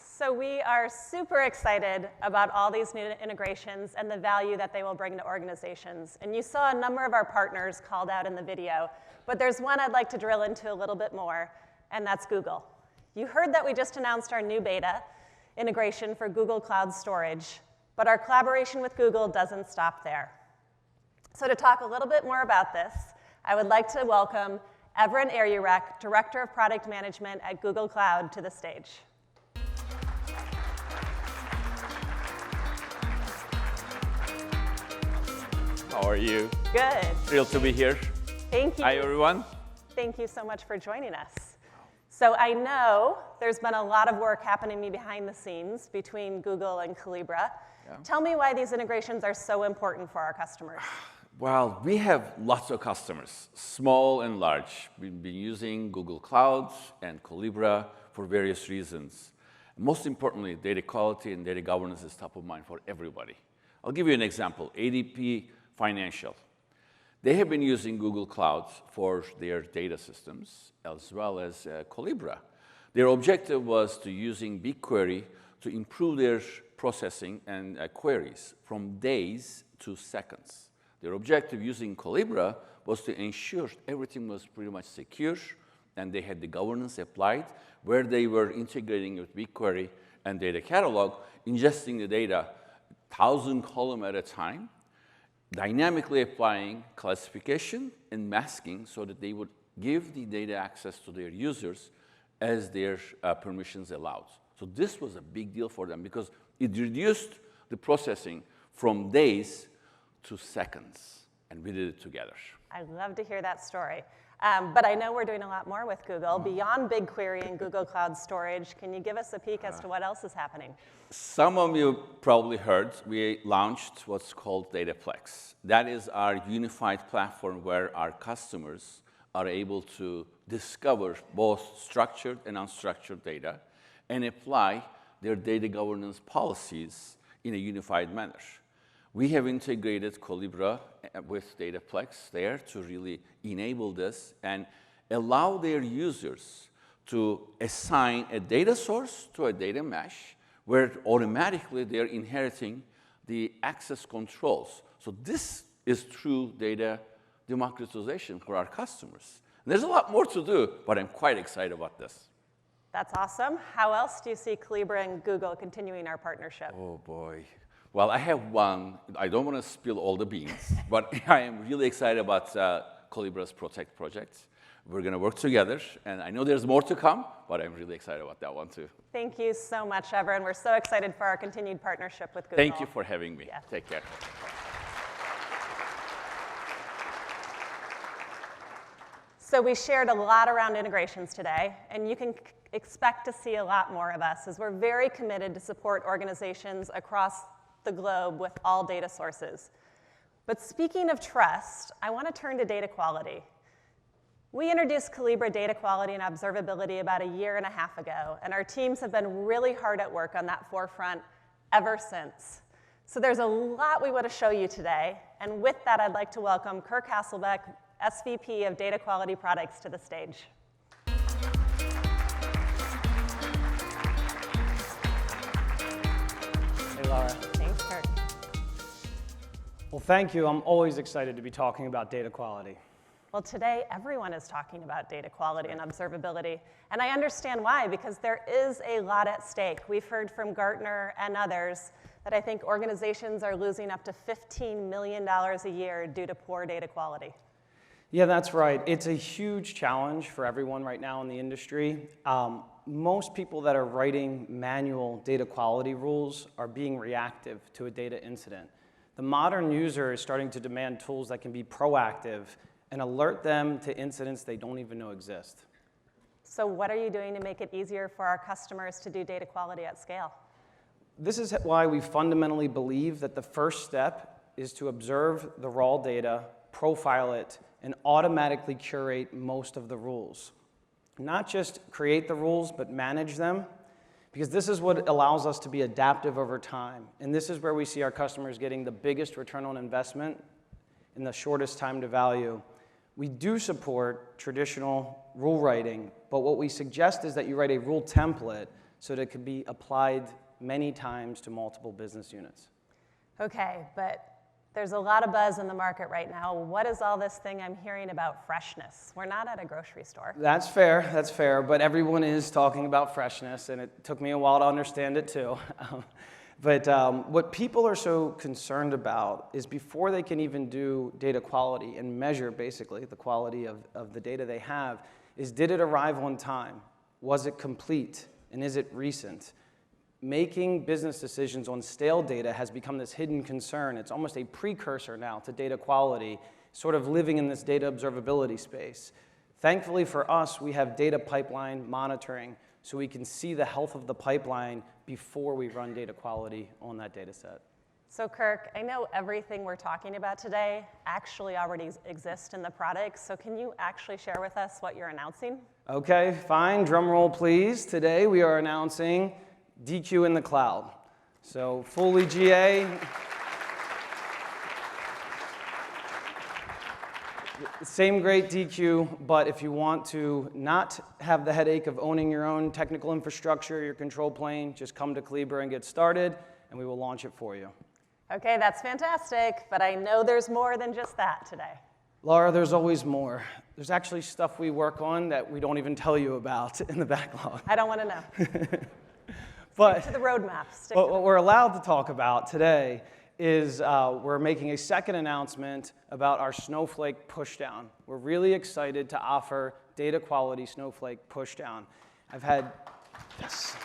So we are super excited about all these new integrations and the value that they will bring to organizations. And you saw a number of our partners called out in the video, but there's one I'd like to drill into a little bit more, and that's Google. You heard that we just announced our new beta integration for Google Cloud Storage, but our collaboration with Google doesn't stop there. So to talk a little bit more about this, I would like to welcome Evren Eryurek, Director of Product Management at Google Cloud, to the stage. How are you? Good. Thrilled to be here. Thank you. Hi, everyone. Thank you so much for joining us. So I know there's been a lot of work happening behind the scenes between Google and Collibra. Yeah. Tell me why these integrations are so important for our customers. Well, we have lots of customers, small and large. We've been using Google Cloud and Collibra for various reasons. Most importantly, data quality and data governance is top of mind for everybody. I'll give you an example, ADP Financial. They have been using Google Cloud for their data systems, as well as Collibra. Their objective was to using BigQuery to improve their processing and queries from days to seconds. Their objective using Collibra was to ensure everything was pretty much secure, and they had the governance applied, where they were integrating with BigQuery and data catalog, ingesting the data 1,000 columns at a time, dynamically applying classification and masking so that they would give the data access to their users as their permissions allowed. So this was a big deal for them because it reduced the processing from days to seconds, and we did it together. I love to hear that story. But I know we're doing a lot more with Google. Beyond BigQuery and Google Cloud Storage, can you give us a peek as to what else is happening? Some of you probably heard we launched what's called Dataplex. That is our unified platform where our customers are able to discover both structured and unstructured data and apply their data governance policies in a unified manner. We have integrated Collibra with Dataplex there to really enable this and allow their users to assign a data source to a data mesh where automatically they're inheriting the access controls. So this is true data democratization for our customers. And there's a lot more to do, but I'm quite excited about this. That's awesome. How else do you see Collibra and Google continuing our partnership? Oh, boy. Well, I have one. I don't want to spill all the beans, but I am really excited about Collibra's Protect project. We're going to work together, and I know there's more to come, but I'm really excited about that one, too. Thank you so much, Everett. We're so excited for our continued partnership with Google. Thank you for having me. Yeah. Take care. So we shared a lot around integrations today, and you can expect to see a lot more of us as we're very committed to support organizations across the globe with all data sources. But speaking of trust, I want to turn to data quality. We introduced Collibra data quality and observability about 1.5 years ago, and our teams have been really hard at work on that forefront ever since. So there's a lot we want to show you today, and with that, I'd like to welcome Kirk Hasselbeck, SVP of Data Quality Products, to the stage. Hey, Laura. Thanks, Kirk. Well, thank you. I'm always excited to be talking about data quality. Well, today, everyone is talking about data quality and observability, and I understand why, because there is a lot at stake. We've heard from Gartner and others that I think organizations are losing up to $15 million a year due to poor data quality. Yeah, that's right. It's a huge challenge for everyone right now in the industry. Most people that are writing manual data quality rules are being reactive to a data incident. The modern user is starting to demand tools that can be proactive and alert them to incidents they don't even know exist. So what are you doing to make it easier for our customers to do data quality at scale? This is why we fundamentally believe that the first step is to observe the raw data, profile it, and automatically curate most of the rules. Not just create the rules, but manage them, because this is what allows us to be adaptive over time. And this is where we see our customers getting the biggest return on investment in the shortest time to value. We do support traditional rule writing, but what we suggest is that you write a rule template so that it can be applied many times to multiple business units. Okay, but there's a lot of buzz in the market right now. What is all this thing I'm hearing about freshness? We're not at a grocery store. That's fair, but everyone is talking about freshness, and it took me a while to understand it too. But what people are so concerned about is before they can even do data quality and measure basically the quality of the data they have, is did it arrive on time? Was it complete? And is it recent? Making business decisions on stale data has become this hidden concern. It's almost a precursor now to data quality, sort of living in this data observability space. Thankfully for us, we have data pipeline monitoring, so we can see the health of the pipeline before we run data quality on that data set. So Kirk, I know everything we're talking about today actually already exists in the product, so can you actually share with us what you're announcing? Okay, fine, drum roll please. Today we are announcing DQ in the cloud. So fully GA. Same great DQ, but if you want to not have the headache of owning your own technical infrastructure, your control plane, just come to Collibra and get started, and we will launch it for you. Okay, that's fantastic, but I know there's more than just that today. Laura, there's always more. There's actually stuff we work on that we don't even tell you about in the backlog. I don't want to know. But Stick to the roadmap. What we're allowed to talk about today is we're making a second announcement about our Snowflake pushdown. We're really excited to offer data quality Snowflake pushdown. I've had, yes.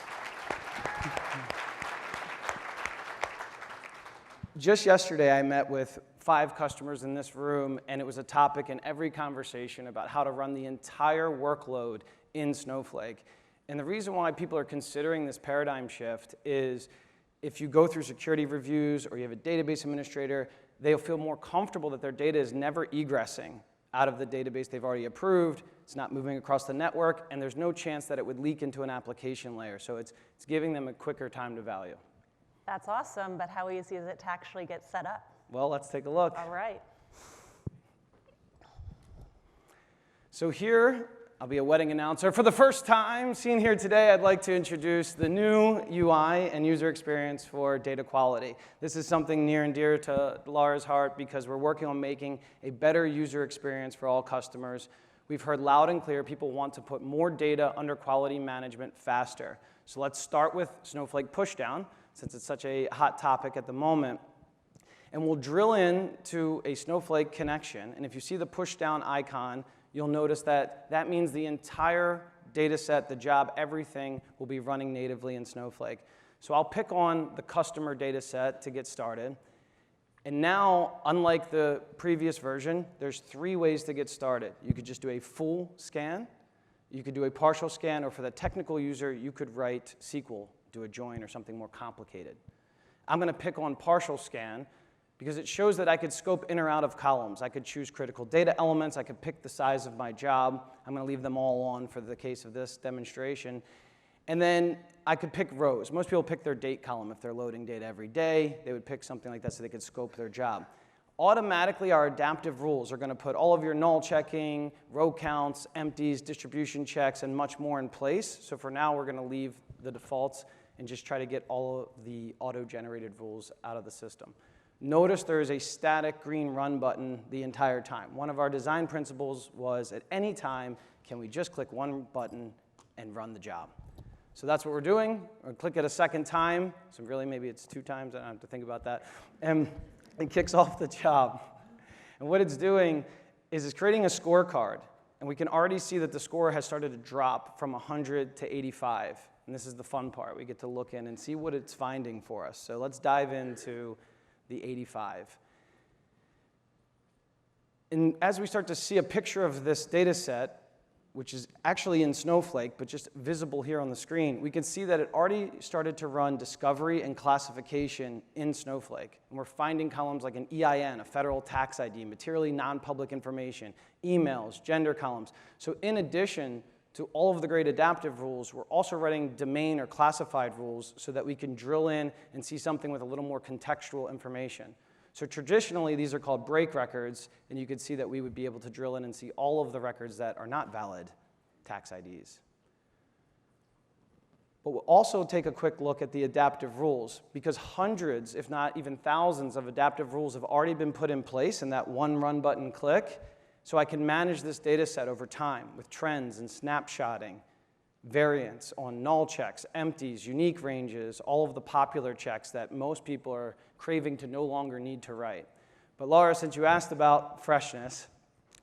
Just yesterday, I met with 5 customers in this room, and it was a topic in every conversation about how to run the entire workload in Snowflake. And the reason why people are considering this paradigm shift is if you go through security reviews or you have a database administrator, they'll feel more comfortable that their data is never egressing out of the database they've already approved. It's not moving across the network, and there's no chance that it would leak into an application layer. So it's giving them a quicker time to value. That's awesome, but how easy is it to actually get set up? Well, let's take a look. All right. So here, I'll be a wedding announcer. For the first time seen here today, I'd like to introduce the new UI and user experience for data quality. This is something near and dear to Laura's heart because we're working on making a better user experience for all customers. We've heard loud and clear people want to put more data under quality management faster. So let's start with Snowflake pushdown, since it's such a hot topic at the moment. And we'll drill into a Snowflake connection. And if you see the pushdown icon, you'll notice that that means the entire data set, the job, everything will be running natively in Snowflake. So I'll pick on the customer data set to get started. And now, unlike the previous version, there's 3 ways to get started. You could just do a full scan, you could do a partial scan, or for the technical user, you could write SQL, do a join, or something more complicated. I'm going to pick on partial scan because it shows that I could scope in or out of columns. I could choose critical data elements. I could pick the size of my job. I'm going to leave them all on for the case of this demonstration. And then I could pick rows. Most people pick their date column. If they're loading data every day, they would pick something like that so they could scope their job. Automatically, our adaptive rules are going to put all of your null checking, row counts, empties, distribution checks, and much more in place. So for now, we're going to leave the defaults and just try to get all of the auto-generated rules out of the system. Notice there is a static green run button the entire time. One of our design principles was at any time, can we just click one button and run the job? So that's what we're doing. We'll click it a second time. So really, maybe it's 2 times. I don't have to think about that. And it kicks off the job. And what it's doing is it's creating a scorecard. And we can already see that the score has started to drop from 100 to 85. And this is the fun part. We get to look in and see what it's finding for us. So let's dive into the 85. And as we start to see a picture of this data set, which is actually in Snowflake, but just visible here on the screen, we can see that it already started to run discovery and classification in Snowflake. And we're finding columns like an EIN, a federal tax ID, materially non-public information, emails, gender columns. So in addition to all of the great adaptive rules, we're also writing domain or classified rules so that we can drill in and see something with a little more contextual information. So traditionally, these are called break records, and you could see that we would be able to drill in and see all of the records that are not valid tax IDs. But we'll also take a quick look at the adaptive rules, because hundreds, if not even thousands, of adaptive rules have already been put in place in that one run button click. So I can manage this data set over time with trends and snapshotting, variance on null checks, empties, unique ranges, all of the popular checks that most people are craving to no longer need to write. But Laura, since you asked about freshness,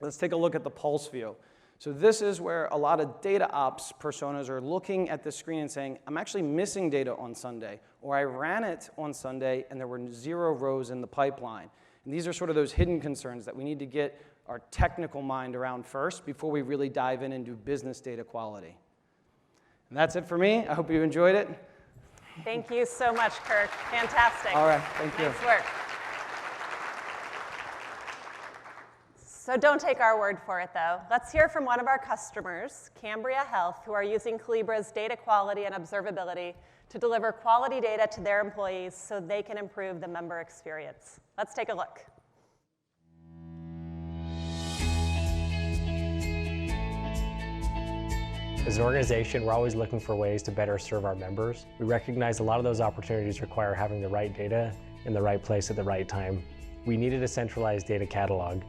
let's take a look at the pulse view. So this is where a lot of data ops personas are looking at the screen and saying, I'm actually missing data on Sunday, or I ran it on Sunday and there were 0 rows in the pipeline. And these are sort of those hidden concerns that we need to get our technical mind around first before we really dive in and do business data quality. And that's it for me. I hope you enjoyed it. Thank you so much, Kirk. Fantastic. All right, thank you. Nice work. So don't take our word for it, though. Let's hear from one of our customers, Cambria Health, who are using Collibra's data quality and observability to deliver quality data to their employees so they can improve the member experience. Let's take a look. As an organization, we're always looking for ways to better serve our members. We recognize a lot of those opportunities require having the right data in the right place at the right time. We needed a centralized data catalog.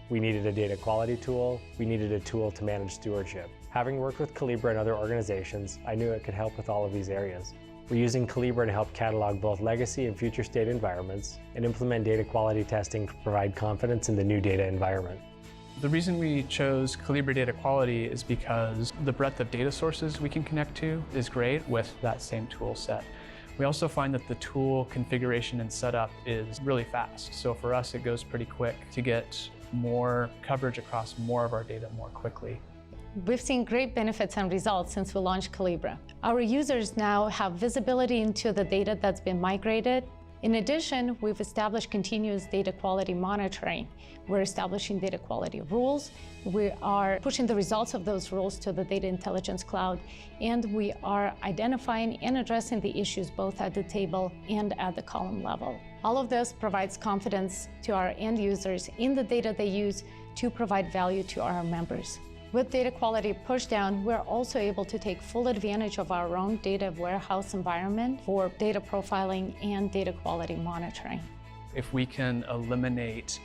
We needed a data quality tool. We needed a tool to manage stewardship. Having worked with Collibra and other organizations, I knew it could help with all of these areas. We're using Collibra to help catalog both legacy and future state environments and implement data quality testing to provide confidence in the new data environment. The reason we chose Collibra Data Quality is because the breadth of data sources we can connect to is great with that same tool set. We also find that the tool configuration and setup is really fast. So for us, it goes pretty quick to get more coverage across more of our data more quickly. We've seen great benefits and results since we launched Collibra. Our users now have visibility into the data that's been migrated. In addition, we've established continuous data quality monitoring. We're establishing data quality rules. We are pushing the results of those rules to the Data Intelligence Cloud, and we are identifying and addressing the issues both at the table and at the column level. All of this provides confidence to our end users in the data they use to provide value to our members. With data quality pushdown, we're also able to take full advantage of our own data warehouse environment for data profiling and data quality monitoring. If we can eliminate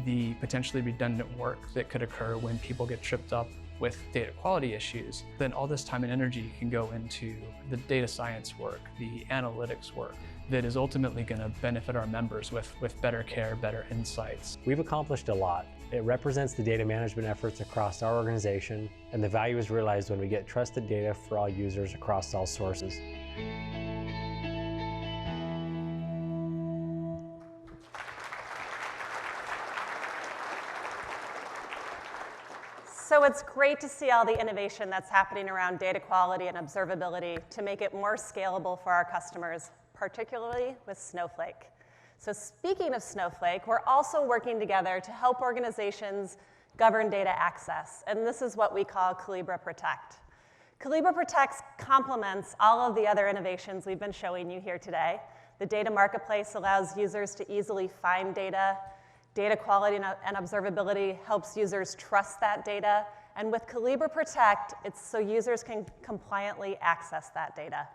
the potentially redundant work that could occur when people get tripped up with data quality issues, then all this time and energy can go into the data science work, the analytics work, that is ultimately going to benefit our members with better care, better insights. We've accomplished a lot. It represents the data management efforts across our organization, and the value is realized when we get trusted data for all users across all sources. So it's great to see all the innovation that's happening around data quality and observability to make it more scalable for our customers, particularly with Snowflake. So speaking of Snowflake, we're also working together to help organizations govern data access, and this is what we call Collibra Protect. Collibra Protect complements all of the other innovations we've been showing you here today. The data marketplace allows users to easily find data. Data quality and observability helps users trust that data. And with Collibra Protect, it's so users can compliantly access that data.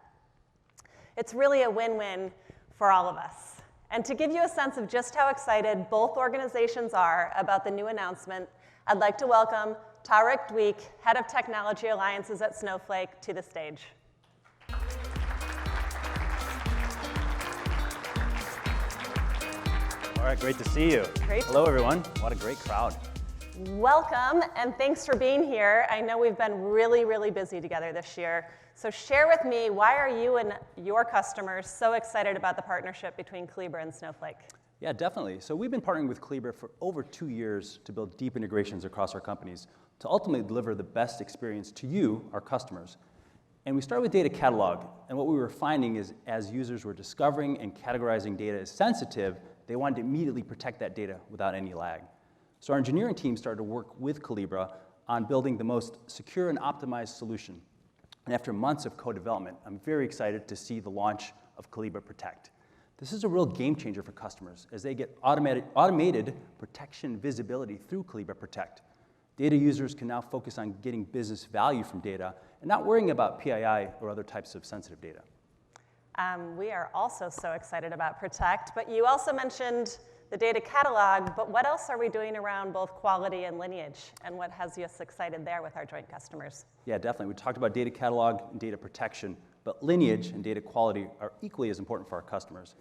It's really a win-win for all of us. And to give you a sense of just how excited both organizations are about the new announcement, I'd like to welcome Tarek Dweek, Head of Technology Alliances at Snowflake, to the stage. All right, great to see you. Great. Hello, everyone. What a great crowd. Welcome, and thanks for being here. I know we've been really, really busy together this year. So share with me, why are you and your customers so excited about the partnership between Collibra and Snowflake? Yeah, definitely. So we've been partnering with Collibra for over 2 years to build deep integrations across our companies to ultimately deliver the best experience to you, our customers. And we started with data catalog, and what we were finding is as users were discovering and categorizing data as sensitive, they wanted to immediately protect that data without any lag. So our engineering team started to work with Collibra on building the most secure and optimized solution. And after months of co-development, I'm very excited to see the launch of Collibra Protect. This is a real game changer for customers as they get automated protection visibility through Collibra Protect. Data users can now focus on getting business value from data and not worrying about PII or other types of sensitive data. We are also so excited about Protect, but you also mentioned the data catalog, but what else are we doing around both quality and lineage, and what has you excited there with our joint customers? Yeah, definitely. We talked about data catalog and data protection, but lineage and data quality are equally as important for our customers.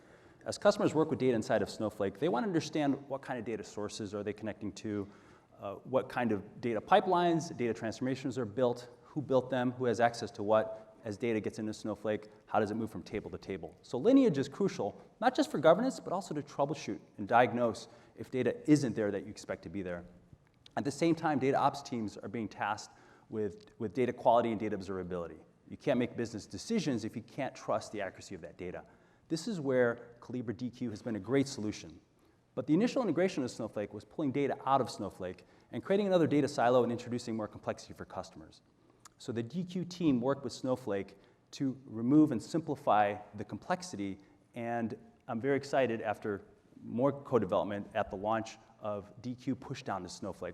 As customers work with data inside of Snowflake, they want to understand what kind of data sources are they connecting to, what kind of data pipelines, data transformations are built, who built them, who has access to what. As data gets into Snowflake, how does it move from table to table? So lineage is crucial, not just for governance, but also to troubleshoot and diagnose if data isn't there that you expect to be there. At the same time, data ops teams are being tasked with data quality and data observability. You can't make business decisions if you can't trust the accuracy of that data. This is where Collibra DQ has been a great solution. But the initial integration of Snowflake was pulling data out of Snowflake and creating another data silo and introducing more complexity for customers. So the DQ team worked with Snowflake to remove and simplify the complexity, and I'm very excited after more co-development at the launch of DQ Pushdown to Snowflake.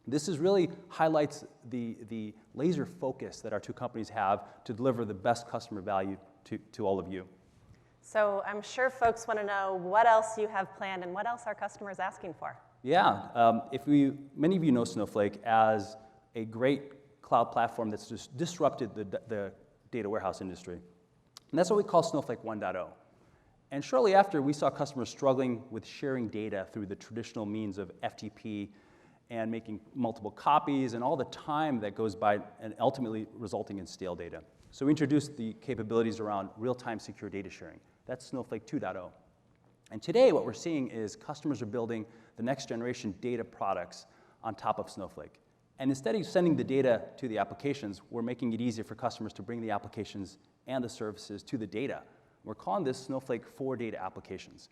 This really highlights the laser focus that our two companies have to deliver the best customer value to all of you. So I'm sure folks want to know what else you have planned and what else our customers asking for. Yeah, many of you know Snowflake as a great cloud platform that's just disrupted the data warehouse industry. And that's what we call Snowflake 1.0. And shortly after, we saw customers struggling with sharing data through the traditional means of FTP and making multiple copies and all the time that goes by and ultimately resulting in stale data. So we introduced the capabilities around real-time secure data sharing. That's Snowflake 2.0. And today what we're seeing is customers are building the next generation data products on top of Snowflake. And instead of sending the data to the applications, we're making it easier for customers to bring the applications and the services to the data. We're calling this Snowflake for Data Applications.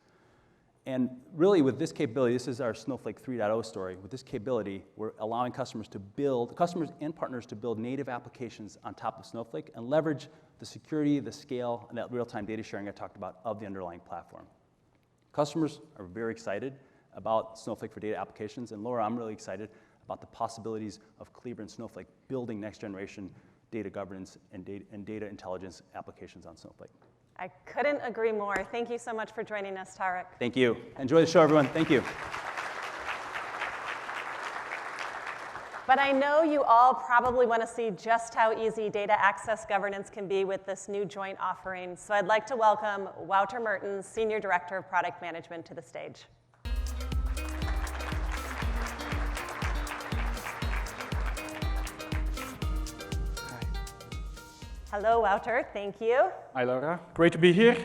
And really with this capability, this is our Snowflake 3.0 story. With this capability, we're allowing customers and partners to build native applications on top of Snowflake and leverage the security, the scale, and that real-time data sharing I talked about of the underlying platform. Customers are very excited about Snowflake for Data Applications, and Laura, I'm really excited about the possibilities of Collibra and Snowflake building next-generation data governance and data intelligence applications on Snowflake. I couldn't agree more. Thank you so much for joining us, Tarek. Thank you. Enjoy the show, everyone. Thank you. But I know you all probably want to see just how easy data access governance can be with this new joint offering. So I'd like to welcome Wouter Mertens, Senior Director of Product Management, to the stage. Hello, Wouter. Thank you. Hi, Laura. Great to be here.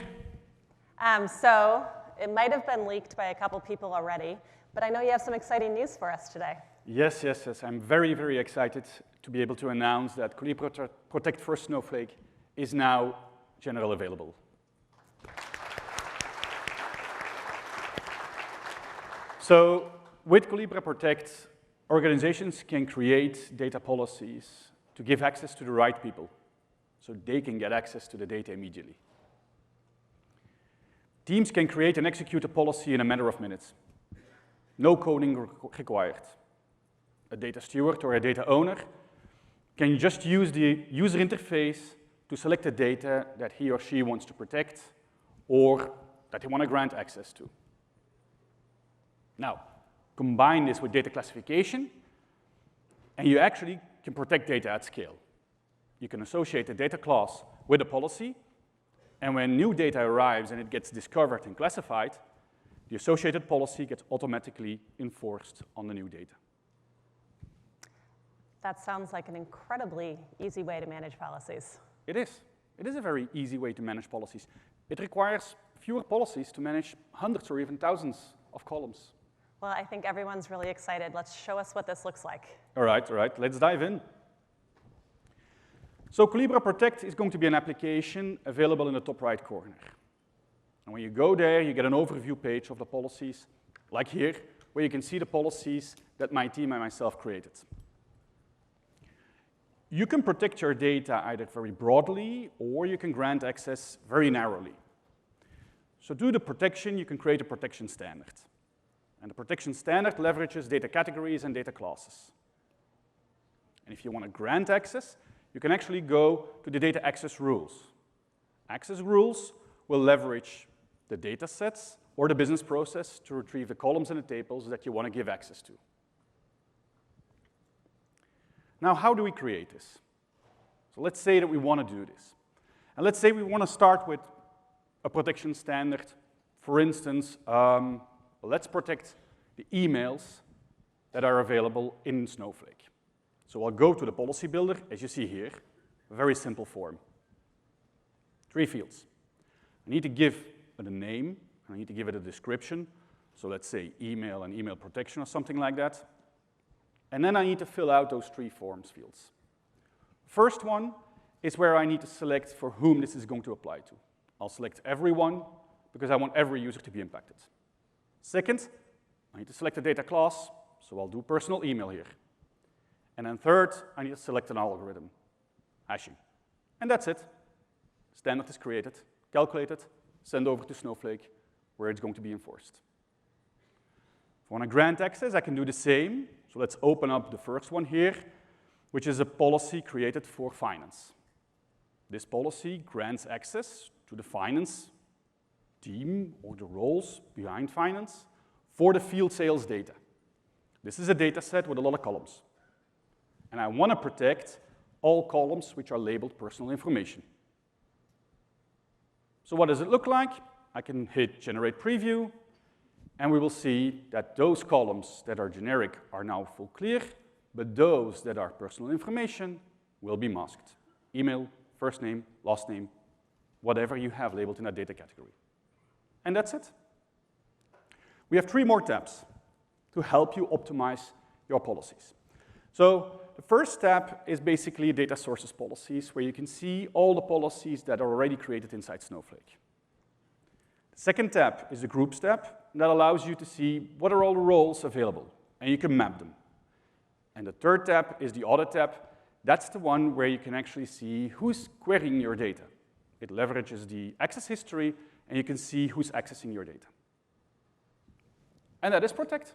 So it might have been leaked by a couple people already, but I know you have some exciting news for us today. Yes. I'm very, very excited to be able to announce that Collibra Protect for Snowflake is now generally available. So with Collibra Protect, organizations can create data policies to give access to the right people, so they can get access to the data immediately. Teams can create and execute a policy in a matter of minutes. No coding required. A data steward or a data owner can just use the user interface to select the data that he or she wants to protect or that they want to grant access to. Now, combine this with data classification, and you actually can protect data at scale. You can associate a data class with a policy, and when new data arrives and it gets discovered and classified, the associated policy gets automatically enforced on the new data. That sounds like an incredibly easy way to manage policies. It is. It is a very easy way to manage policies. It requires fewer policies to manage hundreds or even thousands of columns. Well, I think everyone's really excited. Let's show us what this looks like. All right, let's dive in. So Collibra Protect is going to be an application available in the top right corner. And when you go there, you get an overview page of the policies, like here, where you can see the policies that my team and myself created. You can protect your data either very broadly, or you can grant access very narrowly. So to do the protection, you can create a protection standard. And the protection standard leverages data categories and data classes. And if you want to grant access, you can actually go to the data access rules. Access rules will leverage the data sets or the business process to retrieve the columns and the tables that you want to give access to. Now, how do we create this? So let's say that we want to do this. And let's say we want to start with a protection standard. For instance, let's protect the emails that are available in Snowflake. So I'll go to the policy builder, as you see here, a very simple form. 3 fields. I need to give it a name, and I need to give it a description. So let's say email and email protection or something like that. And then I need to fill out those 3 forms fields. First one is where I need to select for whom this is going to apply to. I'll select everyone because I want every user to be impacted. Second, I need to select a data class, so I'll do personal email here. And then third, I need to select an algorithm, hashing. And that's it. Standard is created, calculated, sent over to Snowflake, where it's going to be enforced. If I want to grant access, I can do the same. So let's open up the first one here, which is a policy created for finance. This policy grants access to the finance team or the roles behind finance for the field sales data. This is a data set with a lot of columns. And I want to protect all columns which are labeled personal information. So what does it look like? I can hit Generate Preview, and we will see that those columns that are generic are now full clear, but those that are personal information will be masked. Email, first name, last name, whatever you have labeled in that data category. And that's it. We have 3 more tabs to help you optimize your policies. So the first tab is basically data sources policies, where you can see all the policies that are already created inside Snowflake. The second tab is the groups tab, and that allows you to see what are all the roles available, and you can map them. And the third tab is the audit tab. That's the one where you can actually see who's querying your data. It leverages the access history, and you can see who's accessing your data. And that is Protect.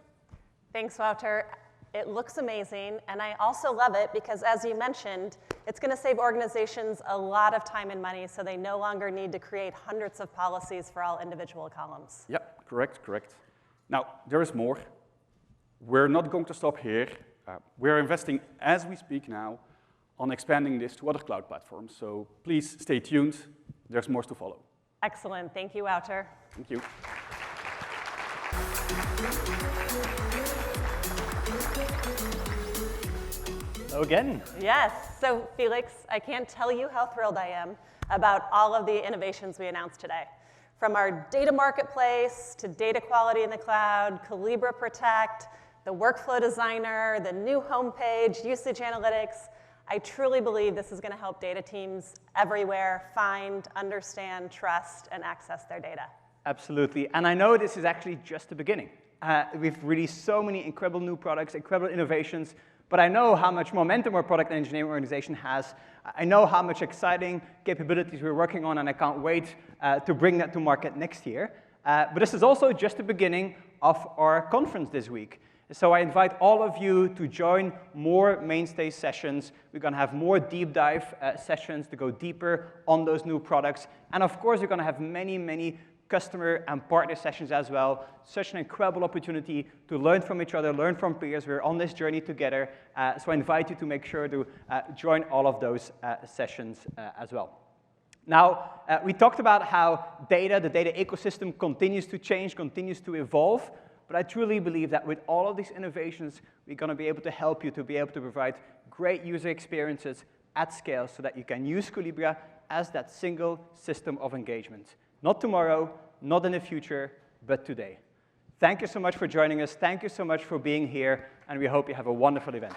Thanks, Wouter. It looks amazing, and I also love it because, as you mentioned, it's going to save organizations a lot of time and money, so they no longer need to create hundreds of policies for all individual columns. Yep, correct. Now, there is more. We're not going to stop here. We're investing, as we speak now, on expanding this to other cloud platforms, so please stay tuned. There's more to follow. Excellent. Thank you, Wouter. Thank you. Hello again. Yes. So, Felix, I can't tell you how thrilled I am about all of the innovations we announced today. From our data marketplace to data quality in the cloud, Collibra Protect, the workflow designer, the new homepage, usage analytics. I truly believe this is going to help data teams everywhere find, understand, trust, and access their data. Absolutely. And I know this is actually just the beginning. We've released so many incredible new products, incredible innovations, but I know how much momentum our product and engineering organization has. I know how much exciting capabilities we're working on, and I can't wait to bring that to market next year. But this is also just the beginning of our conference this week. So I invite all of you to join more mainstay sessions. We're going to have more deep dive sessions to go deeper on those new products. And of course, we're going to have many customer and partner sessions as well. Such an incredible opportunity to learn from each other, learn from peers. We're on this journey together. So I invite you to make sure to join all of those sessions as well. Now, we talked about how the data ecosystem continues to change, continues to evolve. But I truly believe that with all of these innovations, we're going to be able to help you to be able to provide great user experiences at scale so that you can use Collibra as that single system of engagement. Not tomorrow, not in the future, but today. Thank you so much for joining us. Thank you so much for being here, and we hope you have a wonderful event.